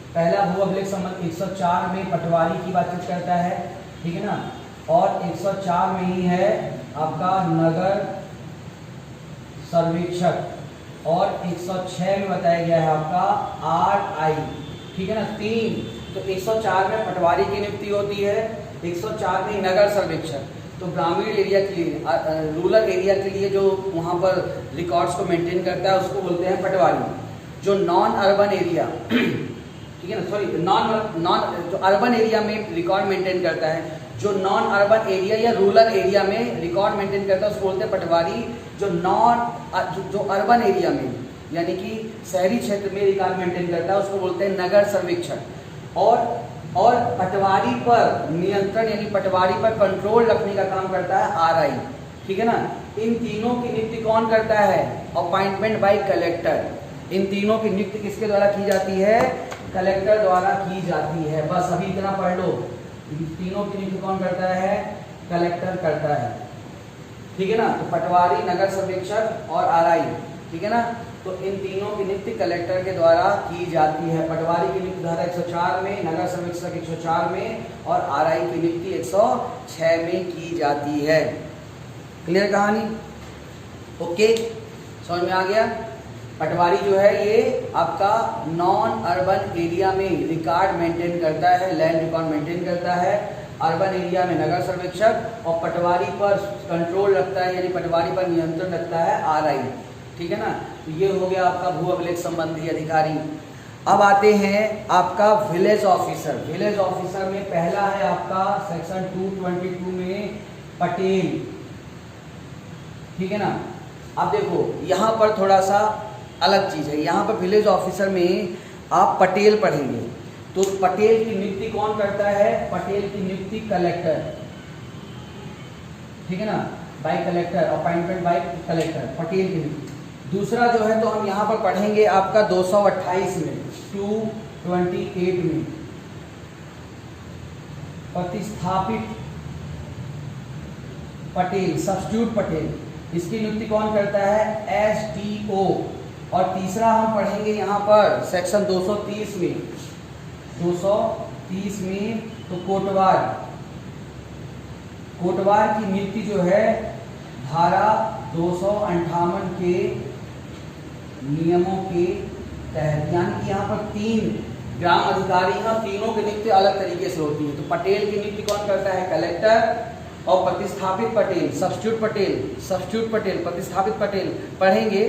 Speaker 1: पहला भू अभिलेख संबंध 104 में पटवारी की बातचीत करता है, ठीक है ना। और 104 में ही है आपका नगर सर्वेक्षक, और 106 में बताया गया है आपका RI, ठीक है ना। 3 तो 104 में पटवारी की नियुक्ति होती है, 104 में नगर सर्वेक्षक। तो ग्रामीण एरिया के लिए, रूरल एरिया के लिए जो वहाँ पर रिकॉर्ड्स को मेंटेन करता है उसको बोलते हैं पटवारी। जो नॉन अर्बन एरिया, ठीक है ना, सॉरी नॉन जो अर्बन एरिया में रिकॉर्ड मेंटेन करता है, जो नॉन अर्बन एरिया या रूरल एरिया में रिकॉर्ड मेंटेन करता है उसको बोलते हैं पटवारी। जो अर्बन एरिया में यानी कि शहरी क्षेत्र में रिकॉर्ड मेंटेन करता है उसको बोलते हैं नगर सर्वेक्षक। और पटवारी पर नियंत्रण यानी पटवारी पर कंट्रोल रखने का काम करता है RI, ठीक है ना। इन तीनों की नियुक्ति कौन करता है? Appointment by collector. इन तीनों की नियुक्ति किसके द्वारा की जाती है? कलेक्टर द्वारा की जाती है। बस अभी इतना पढ़ लो, तीनों की नियुक्ति कौन करता है? कलेक्टर करता है, ठीक है ना। तो पटवारी, नगर सर्वेक्षक और RI, ठीक है ना। तो इन तीनों की नियुक्ति कलेक्टर के द्वारा की जाती है। पटवारी की नियुक्ति धारा 104 में, नगर सर्वेक्षक 104 में और RI की नियुक्ति 106 में की जाती है। क्लियर कहानी? ओके, समझ में आ गया। पटवारी जो है ये आपका नॉन अर्बन एरिया में रिकॉर्ड मेंटेन करता है, लैंड रिकॉर्ड मेंटेन करता है। अर्बन एरिया में नगर सर्वेक्षक, और पटवारी पर कंट्रोल रखता है यानी पटवारी पर नियंत्रण रखता है RI, ठीक है ना। तो ये हो गया आपका भू अभिलेख संबंधी अधिकारी। अब आते हैं आपका विलेज ऑफिसर। विलेज ऑफिसर में पहला है आपका सेक्शन 222 में पटेल, ठीक है ना। अब देखो यहाँ पर थोड़ा सा अलग चीज़ है, यहाँ पर विलेज ऑफिसर में आप पटेल पढ़ेंगे। तो पटेल की नियुक्ति कौन करता है? पटेल की नियुक्ति कलेक्टर, ठीक है ना, by collector, appointment by collector, Patel की नियुक्ति। दूसरा जो है तो हम यहाँ पर पढ़ेंगे आपका 228 में, 228 में प्रतिस्थापित पटेल, सब्स्टिट्यूट पटेल, इसकी नियुक्ति कौन करता है? SDO। और तीसरा हम पढ़ेंगे यहाँ पर सेक्शन 230 में, 230 में तो कोटवार। कोटवार की नियुक्ति जो है धारा 258 के नियमों के तहत, यानी कि यहाँ पर 3 ग्राम अधिकारी हैं, तीनों की नियुक्ति अलग तरीके से होती है। तो पटेल की नियुक्ति कौन करता है? कलेक्टर। और प्रतिस्थापित पटेल, सब्स्टिट्यूट पटेल, प्रतिस्थापित पटेल पढ़ेंगे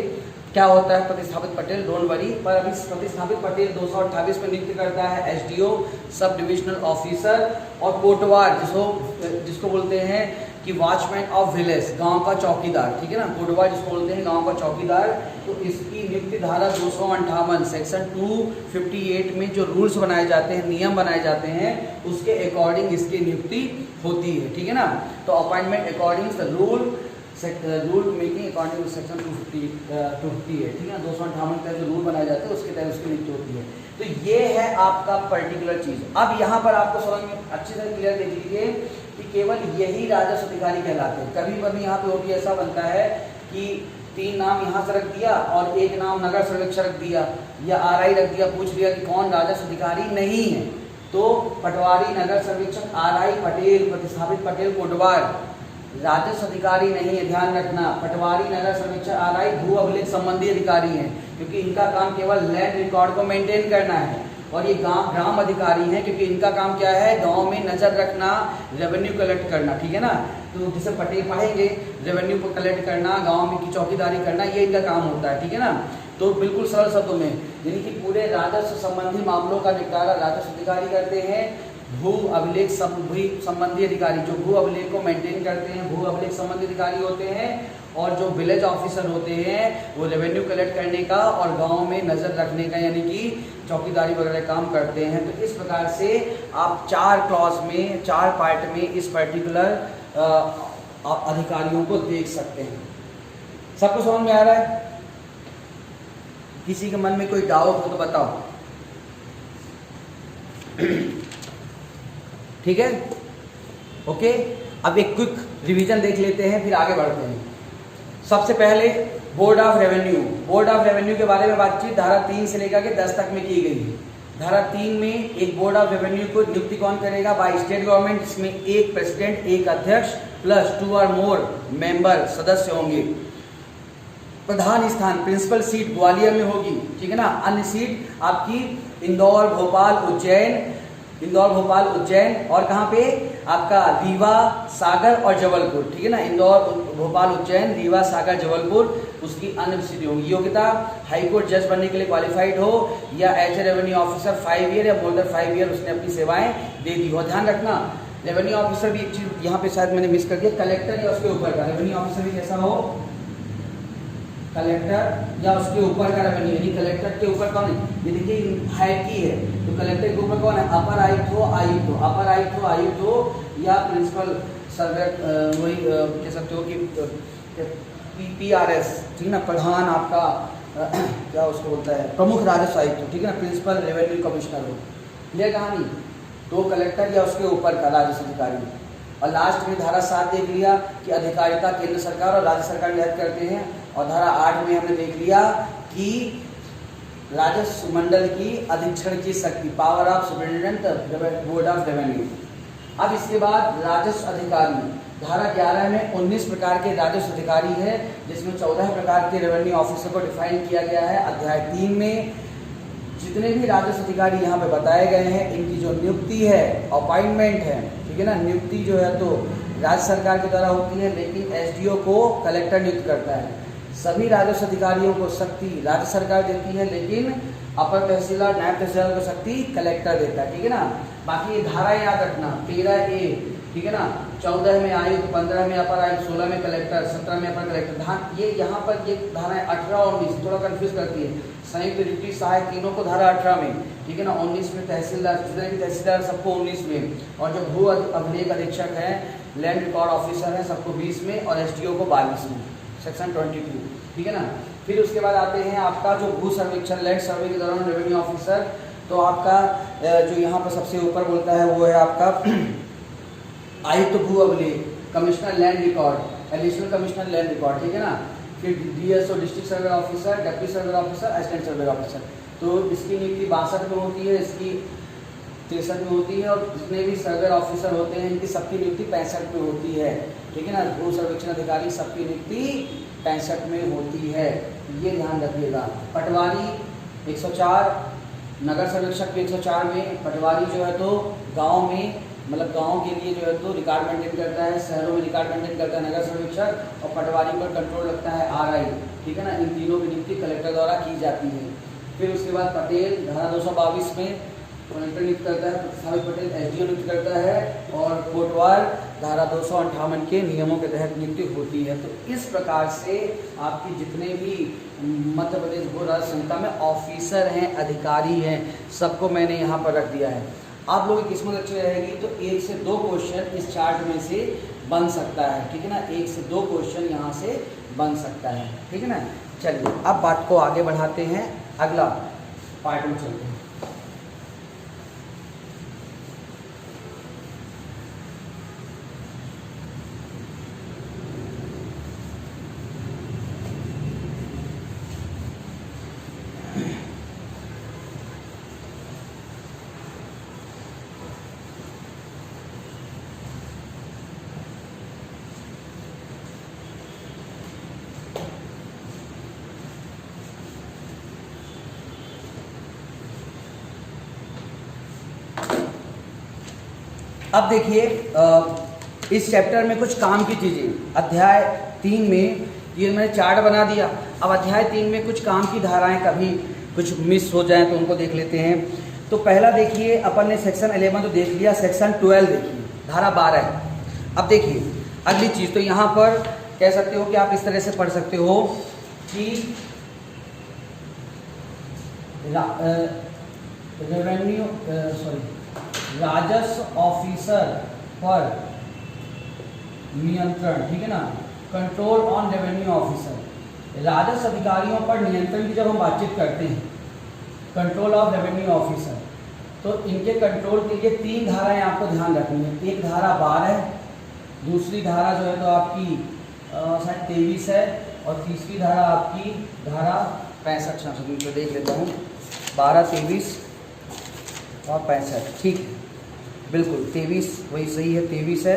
Speaker 1: क्या होता है प्रतिस्थापित पटेल, डोंट वरी। पर अभी प्रतिस्थापित पटेल 228 में नियुक्ति करता है SDO, सब डिविजनल ऑफिसर। और कोटवार जिसको बोलते हैं कि वॉचमैन ऑफ विलेज, गांव का चौकीदार, ठीक है ना। कोटवार जिसको बोलते हैं गांव का चौकीदार। तो इसकी नियुक्ति धारा 258 सेक्शन 258 में जो रूल्स बनाए जाते हैं, नियम बनाए जाते हैं, उसके अकॉर्डिंग इसकी नियुक्ति होती है, ठीक है ना। तो appointment according the rule making according to section 250 है, ठीक है। 258 का जो रूल बनाए जाते हैं उसके तहत उसकी नियुक्ति होती है। तो ये है आपका पर्टिकुलर चीज। अब यहाँ पर आपको समझ में अच्छी तरह क्लियर देख लीजिए कि केवल यही राजस्व अधिकारी कहलाते हैं। कभी कभी यहाँ पे OT ऐसा बनता है कि 3 नाम यहाँ से रख दिया और एक नाम नगर सर्वेक्षक रख दिया या RI रख दिया, पूछ लिया कि कौन राजस्व अधिकारी नहीं है, तो पटवारी, नगर सर्वेक्षक, RI पटेल, प्रतिस्थापित पटेल, कोटवार राजस्व अधिकारी नहीं है। ध्यान रखना, पटवारी, नगर सर्वेक्षक, RI भू अभिलेख संबंधी अधिकारी हैं, क्योंकि इनका काम केवल लैंड रिकॉर्ड को मेंटेन करना है। और ये ग्राम अधिकारी हैं, क्योंकि इनका काम क्या है, गांव में नजर रखना, रेवेन्यू कलेक्ट करना, ठीक है ना। तो जैसे पटेल पढ़ेंगे, रेवेन्यू को कलेक्ट करना, गांव में की चौकीदारी करना, ये इनका काम होता है, ठीक है ना। तो बिल्कुल सरल शब्दों में, यानी कि पूरे राजस्व संबंधी मामलों का निपटारा राजस्व अधिकारी करते हैं। भू अभिलेख संबंधी अधिकारी जो भू अभिलेख को मेंटेन करते हैं, भू अभिलेख संबंधी अधिकारी होते हैं। और जो विलेज ऑफिसर होते हैं वो रेवेन्यू कलेक्ट करने का और गांव में नज़र रखने का, यानी कि चौकीदारी वगैरह काम करते हैं। तो इस प्रकार से आप 4 क्लॉज में, 4 पार्ट में इस पर्टिकुलर अधिकारियों को देख सकते हैं। सबको समझ में आ रहा है? किसी के मन में कोई डाउट हो तो बताओ। ठीक है, ओके। अब एक क्विक रिवीजन देख लेते हैं, फिर आगे बढ़ते हैं। सबसे पहले board of revenue. Board of revenue के बारे में बातचीत धारा 3 से लेकर के 10 तक में की गई है। धारा 3 में एक बोर्ड ऑफ रेवेन्यू को नियुक्ति कौन करेगा? बाय स्टेट गवर्नमेंट, जिसमें एक प्रेसिडेंट, एक अध्यक्ष प्लस 2 और मोर मेंबर सदस्य होंगे। प्रधान स्थान, प्रिंसिपल सीट ग्वालियर में होगी, ठीक है ना। अन्य सीट आपकी इंदौर, भोपाल, उज्जैन और कहाँ पे आपका रीवा, सागर और जबलपुर, ठीक है ना। इंदौर, भोपाल, उज्जैन, रीवा, सागर, जबलपुर उसकी अन्य सीटें होंगी। योग्यता, हाईकोर्ट जज बनने के लिए क्वालिफाइड हो या as a revenue officer 5 year or more then 5 year उसने अपनी सेवाएं दे दी हो। ध्यान रखना, रेवेन्यू ऑफिसर भी एक चीज यहाँ पे शायद मैंने मिस कर दिया, कलेक्टर या उसके ऊपर का रेवेन्यू ऑफिसर भी कैसा हो, कलेक्टर या उसके ऊपर का रेवेन्यू, यानी कलेक्टर के ऊपर कौन है, ये देखिए हायरकी है, तो कलेक्टर के ऊपर कौन है, अपर आयुक्त हो, अपर आयुक्त हो या प्रिंसिपल सर्वे, वही कह सकते हो कि PRS, ठीक ना, प्रधान आपका क्या उसको बोलता है, प्रमुख राजस्व आयुक्त, ठीक है ना, प्रिंसिपल रेवेन्यू कमिश्नर हो। क्लियर कहानी? तो कलेक्टर या उसके ऊपर का राजस्व अधिकारी। और लास्ट में धारा 7 देख लिया कि अधिकारिता केंद्र सरकार और राज्य सरकार निर्धारित करते हैं। और धारा 8 में हमने देख लिया कि राजस्व मंडल की अधीक्षण की शक्ति, power of superintendent board of revenue. अब इसके बाद राजस्व अधिकारी, धारा 11 में 19 प्रकार के राजस्व अधिकारी है, जिसमें 14 प्रकार के रेवेन्यू ऑफिसर को डिफाइन किया गया है। अध्याय 3 में जितने भी राजस्व अधिकारी यहाँ पे बताए गए हैं, इनकी जो नियुक्ति है, अपॉइंटमेंट है, ठीक है ना, नियुक्ति जो है तो राज्य सरकार के द्वारा होती है, लेकिन SDO को कलेक्टर नियुक्त करता है। सभी राजस्व अधिकारियों को शक्ति राज्य सरकार देती है, लेकिन अपर तहसीलदार, नायब तहसीलदार को शक्ति कलेक्टर देता है, ठीक है ना। बाकी ये धाराएं याद रखना, 13A, ठीक है ना, 14 में आयुक्त, 15 में अपर आयुक्त, 16 में कलेक्टर, 17 में अपर कलेक्टर। ये यहाँ पर ये धाराएं 18 और 19 थोड़ा कंफ्यूज करती है। संयुक्त डिप्टी सहायक तीनों को धारा 18 में, ठीक है ना, 19 में तहसीलदार, जितने भी तहसीलदार सबको 19 में, और जो भू अभिलेख अधीक्षक है, लैंड रिकॉर्ड ऑफिसर है, सबको 20 में, और SDO को 22 में, सेक्शन 22, ठीक है ना। फिर उसके बाद आते हैं आपका जो भू सर्वेक्षण, लैंड सर्वे के दौरान रेवेन्यू ऑफिसर, तो आपका जो यहाँ पर सबसे ऊपर बोलता है वो है आपका आयुक्त भू अभिलेख, commissioner land record, additional commissioner land record, ठीक है ना। फिर DSO डिस्ट्रिक्ट सर्वे ऑफिसर, डिप्टी सर्वे ऑफिसर, असिस्टेंट सर्वे ऑफिसर। तो इसकी नियुक्ति 62 में होती है, इसकी 63 में होती है, और जितने भी सर्वे ऑफिसर होते हैं इनकी सबकी नियुक्ति 65 में होती है, ठीक है ना। भू सर्वेक्षण अधिकारी सबकी नियुक्ति 65 में होती है, ये ध्यान रखिएगा। पटवारी 104, नगर सर्वेक्षक भी 104 में। पटवारी जो है तो गाँव में, मतलब गांव के लिए जो है तो रिकॉर्ड मेंटेन करता है, शहरों में रिकॉर्ड मेंटेन करता है नगर सर्वेक्षक, और पटवारी पर कंट्रोल रखता है RI, ठीक है ना। इन तीनों की नियुक्ति कलेक्टर द्वारा की जाती है। फिर उसके बाद पटेल धारा 222 में कलेक्टर नियुक्त करता है, प्रतिस्थापित पटेल SDO नियुक्त करता है, और कोटवार धारा 258 के नियमों के तहत नियुक्ति होती है। तो इस प्रकार से आपकी जितने भी मध्य प्रदेश भू राजस्व संहिता में ऑफिसर हैं, अधिकारी हैं, सबको मैंने यहाँ पर रख दिया है। आप लोगों की किस्मत अच्छी रहेगी तो 1 से 2 क्वेश्चन इस चार्ट में से बन सकता है, ठीक है ना। 1 से 2 क्वेश्चन यहाँ से बन सकता है, ठीक है ना। चलिए अब बात को आगे बढ़ाते हैं, अगला पार्ट में चलते हैं। अब देखिए इस चैप्टर में कुछ काम की चीज़ें, अध्याय 3 में ये मैंने चार्ट बना दिया। अब अध्याय 3 में कुछ काम की धाराएं कभी कुछ मिस हो जाए तो उनको देख लेते हैं। तो पहला देखिए, अपन ने सेक्शन 11 तो देख लिया, सेक्शन 12 देखिए, धारा 12 है। अब देखिए अगली चीज़, तो यहाँ पर कह सकते हो कि आप इस तरह से पढ़ सकते हो कि रेवेन्यू राजस्व ऑफिसर पर नियंत्रण, ठीक है ना, कंट्रोल ऑन रेवेन्यू ऑफिसर, राजस्व अधिकारियों पर नियंत्रण की जब हम बातचीत करते हैं, कंट्रोल ऑफ रेवेन्यू ऑफिसर, तो इनके कंट्रोल के लिए 3 धाराएं आपको ध्यान रखनी है। एक धारा 12, दूसरी धारा जो है तो आपकी शायद 23 है, और तीसरी धारा आपकी धारा 65, तो देख लेता हूँ, 12, 23 और 65, ठीक है, बिल्कुल 23 वही सही है, 23 है,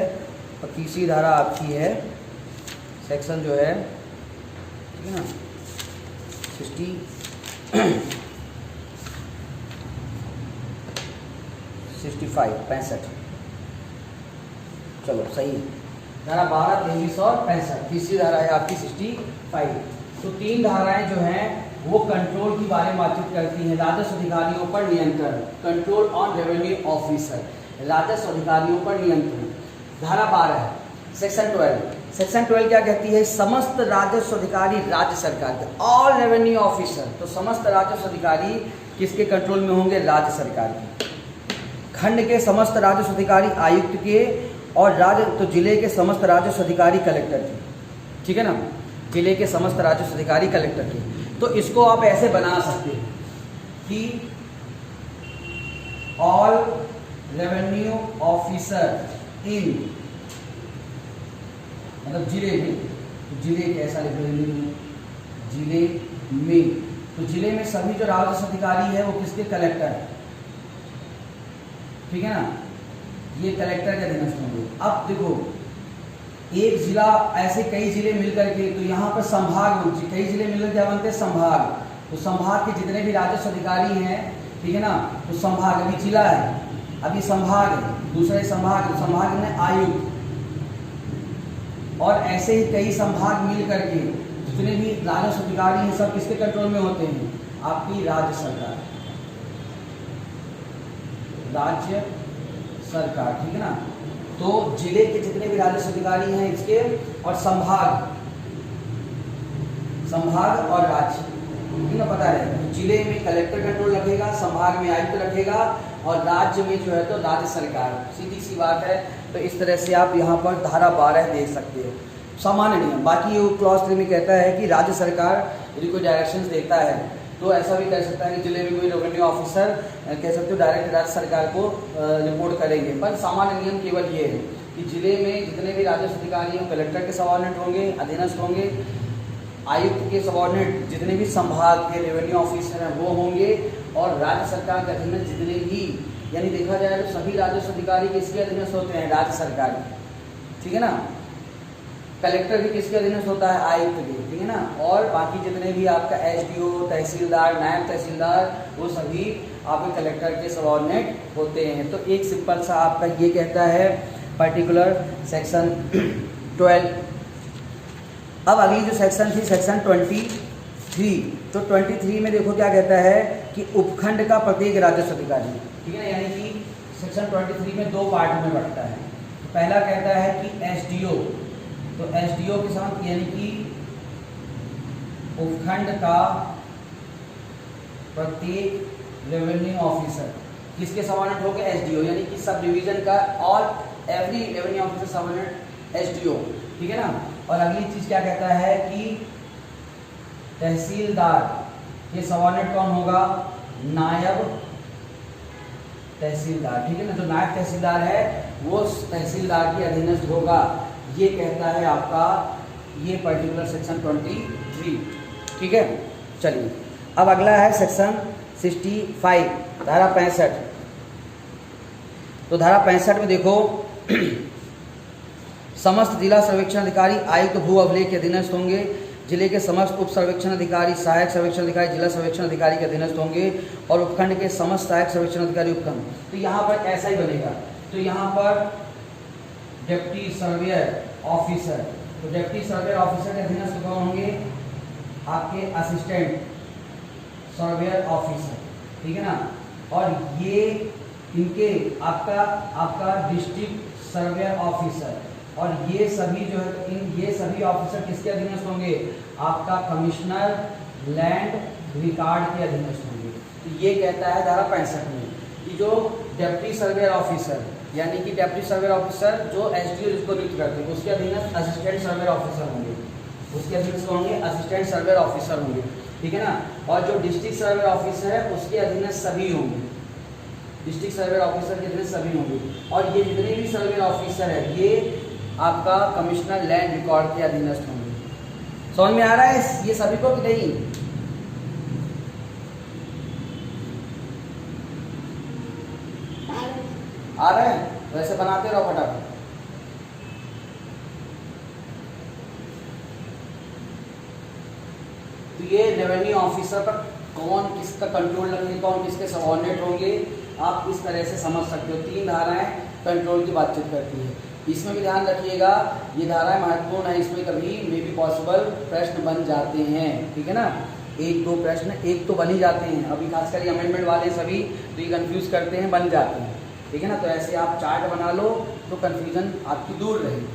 Speaker 1: और तीसरी धारा आपकी है सेक्शन जो है, ठीक है ना, 65, चलो सही है, धारा 12, 23 और 65, तीसरी धारा है आपकी 65। तो 3 धाराएं जो हैं वो कंट्रोल की बारे में बातचीत करती हैं। राजस्व अधिकारियों पर नियंत्रण, कंट्रोल ऑन रेवेन्यू ऑफिसर, राजस्व अधिकारियों पर नियंत्रण। धारा 12 सेक्शन 12, सेक्शन 12 क्या कहती है? समस्त राजस्व अधिकारी राज्य सरकार के, ऑल रेवेन्यू ऑफिसर, तो समस्त राजस्व अधिकारी किसके कंट्रोल में होंगे? राज्य सरकार के। खंड के समस्त राजस्व अधिकारी आयुक्त के, और राज्य तो जिले के समस्त राजस्व अधिकारी कलेक्टर के, ठीक है ना, जिले के समस्त राजस्व अधिकारी कलेक्टर के। तो इसको आप ऐसे बना सकते हैं कि ऑल रेवेन्यू ऑफिसर इन, मतलब जिले में, तो जिले कैसा लिख लेंगे? जिले में, तो जिले में सभी जो राजस्व अधिकारी है वो किसके? कलेक्टर है, ठीक है ना, ये कलेक्टर के अधीनस्थ होंगे। अब देखो एक जिला, ऐसे कई जिले मिलकर के, तो यहाँ पर संभाग, कई जिले मिलकर क्या बनते हैं? संभाग। तो संभाग के जितने भी राजस्व अधिकारी हैं, ठीक है ना, तो संभाग, अभी जिला है, अभी संभाग है, दूसरे संभाग, संभाग में आयुक्त, और ऐसे ही कई संभाग मिल करके जितने भी राजस्व अधिकारी हैं सब किसके कंट्रोल में होते हैं? आपकी राज्य सरकार, राज्य सरकार, ठीक है ना। तो जिले के जितने भी राजस्व अधिकारी हैं इसके, और संभाग, संभाग और राज्य, ठीक है, पता है, जिले में कलेक्टर कंट्रोल रखेगा, संभाग में आयुक्त रखेगा, और राज्य में जो है तो राज्य सरकार, सीधी सी बात है। तो इस तरह से आप यहाँ पर धारा 12 देख सकते हो, सामान्य नियम। बाकी वो क्लॉज 3 में कहता है कि राज्य सरकार यदि कोई डायरेक्शंस देता है तो ऐसा भी कर सकता है कि जिले में कोई रेवेन्यू ऑफिसर कह सकते हो डायरेक्ट राज्य सरकार को रिपोर्ट करेंगे। पर सामान्य नियम केवल ये है कि जिले में जितने भी राजस्व अधिकारी हैं कलेक्टर के सबऑर्डिनेट होंगे, अधीनस्थ होंगे, आयुक्त के सबऑर्डिनेट जितने भी संभाग के रेवेन्यू ऑफिसर हैं वो होंगे, और राज्य सरकार के अधीनस्थ जितने भी, यानी देखा जाए तो सभी राजस्व अधिकारी किसके अधीनस्थ होते हैं? राज्य सरकार, ठीक है ना। कलेक्टर भी किसके अधीनस्थ होता है? आयुक्त के, ठीक है ना। और बाकी जितने भी आपका एसडीओ, तहसीलदार, नायब तहसीलदार, वो सभी आपके कलेक्टर के सबऑर्डिनेट होते हैं। तो एक सिंपल सा आपका ये कहता है पर्टिकुलर सेक्शन 12। अब अगली जो सेक्शन थी सेक्शन 23, तो 23 में देखो क्या कहता है कि उपखंड का प्रत्येक राजस्व अधिकारी, ठीक है ना, यानी कि सेक्शन 23 में 2 पार्ट में बंटता है। तो पहला कहता है कि एसडीओ, तो एसडीओ के साथ यानी कि उपखंड का प्रत्येक रेवेन्यू ऑफिसर किसके सबऑर्डिनेट होगा? एसडीओ, यानी कि सब डिवीजन का all every revenue officer subordinate SDO, ठीक है ना। और अगली चीज क्या कहता है कि तहसीलदार के सबऑर्डिनेट कौन होगा? नायब तहसीलदार, ठीक है ना। जो नायब तहसीलदार है वो तहसीलदार के अधीनस्थ होगा। ये कहता है आपका ये पर्टिकुलर सेक्शन 23, ठीक है। चलिए अब अगला है सेक्शन 65, धारा 65। तो धारा 65 में देखो समस्त जिला सर्वेक्षण अधिकारी आयुक्त भू अभिलेख के अधीनस्थ होंगे। जिले के समस्त उप सर्वेक्षण अधिकारी, सहायक सर्वेक्षण अधिकारी जिला सर्वेक्षण अधिकारी के अधीनस्थ होंगे, और उपखंड के समस्त सहायक सर्वेक्षण अधिकारी उपखंड। तो यहाँ पर ऐसा ही बनेगा तो यहाँ पर डिप्टी सर्वेयर ऑफिसर, तो डिप्टी सर्वेयर ऑफिसर के अधीनस्थ कौन होंगे? आपके असिस्टेंट सर्वेयर ऑफिसर, ठीक है ना। और ये इनके आपका डिस्ट्रिक्ट सर्वेयर ऑफिसर, और ये सभी जो है ये सभी ऑफिसर किसके अधीनस्थ होंगे? आपका कमिश्नर लैंड रिकॉर्ड के अधीनस्थ होंगे। तो ये कहता है धारा 65 में कि जो डिप्टी सर्वेयर ऑफिसर यानी कि डिप्टी सर्वेयर ऑफिसर जो एसडीओ जिसको नियुक्त करते हैं उसके अधीनस्थ असिस्टेंट सर्वेयर ऑफिसर होंगे, उसके अधीनस्थ होंगे असिस्टेंट सर्वेयर ऑफिसर होंगे, ठीक है ना। और जो डिस्ट्रिक्ट सर्वेयर ऑफिसर है उसके अधीनस्थ सभी होंगे, डिस्ट्रिक्ट सर्वेयर ऑफिसर के अधीनस्थ सभी होंगे। और ये जितने भी सर्वेयर ऑफिसर है ये आपका कमिश्नर लैंड रिकॉर्ड के अधीनस्थ होंगे। समझ में आ रहा है ये सभी को कि नहीं? आ रहा है? वैसे बनाते रहो फटाफट। तो ये रेवेन्यू ऑफिसर पर कौन किसका कंट्रोल रखेंगे, कौन किसके सबऑर्डिनेट होंगे, आप इस तरह से समझ सकते हो। 3 धाराएं कंट्रोल की बातचीत करती है। इसमें भी ध्यान रखिएगा ये धाराएं महत्वपूर्ण है, इसमें कभी मे बी पॉसिबल प्रश्न बन जाते हैं, ठीक है ना। 1-2 प्रश्न एक तो बन ही जाते हैं, अभी खासकर ये अमेंडमेंट वाले सभी तो ये कंफ्यूज करते हैं, बन जाते हैं, ठीक है ना। तो ऐसे आप चार्ट बना लो तो कंफ्यूजन आपकी दूर रहेगी।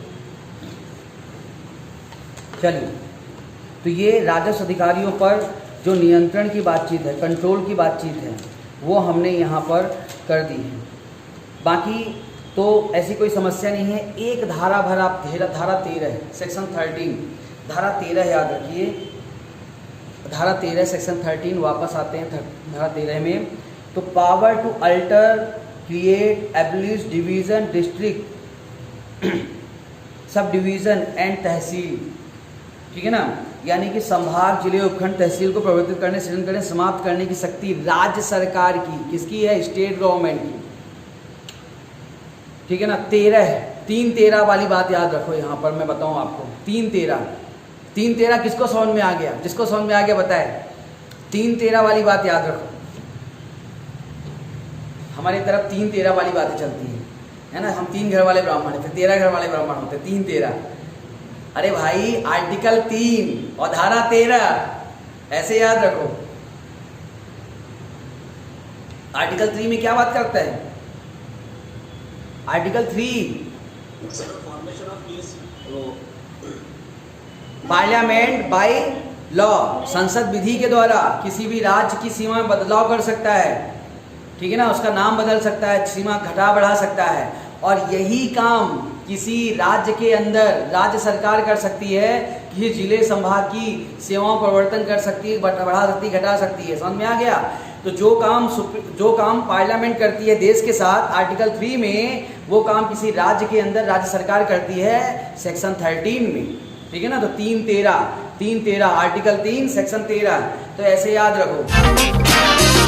Speaker 1: चलिए, तो ये राजस्व अधिकारियों पर जो नियंत्रण की बातचीत है, कंट्रोल की बातचीत है, वो हमने यहाँ पर कर दी है। बाकी तो ऐसी कोई समस्या नहीं है। एक धारा भर आप धारा 13 सेक्शन 13 धारा 13 याद रखिए। धारा 13 सेक्शन 13 वापस आते हैं धारा 13 में। तो power to alter create abolish division district sub division and tahsil, ठीक है ना। यानी कि संभाग जिले उपखंड तहसील को प्रवर्तित करने सृजन करने समाप्त करने की शक्ति राज्य सरकार की, किसकी है? स्टेट गवर्नमेंट की, ठीक है ना। 3-13 वाली बात याद रखो। यहाँ पर मैं बताऊँ आपको 3-13 किसको समझ में आ गया? जिसको समझ में आ गया बताए। 3-13 वाली बात याद रखो। हमारी तरफ 3-13 वाली बातें चलती हैं, है ना। हम 3 घर वाले ब्राह्मण हैं, फिर 13 घर वाले ब्राह्मण होते, 3-13। अरे भाई आर्टिकल 3 और धारा 13 ऐसे याद रखो। आर्टिकल 3 में क्या बात करता है? आर्टिकल 3 पार्लियामेंट बाय लॉ, संसद विधि के द्वारा किसी भी राज्य की सीमा में बदलाव कर सकता है, ठीक है ना। उसका नाम बदल सकता है, सीमा घटा बढ़ा सकता है। और यही काम किसी राज्य के अंदर राज्य सरकार कर सकती है, किसी जिले संभाग की सेवाओं परिवर्तन कर सकती है, बढ़ा सकती है, घटा सकती है। समझ में आ गया? तो जो काम पार्लियामेंट करती है देश के साथ आर्टिकल 3 में, वो काम किसी राज्य के अंदर राज्य सरकार करती है सेक्शन 13 में, ठीक है ना। तो 3-13 आर्टिकल 3 सेक्शन 13, तो ऐसे याद रखो।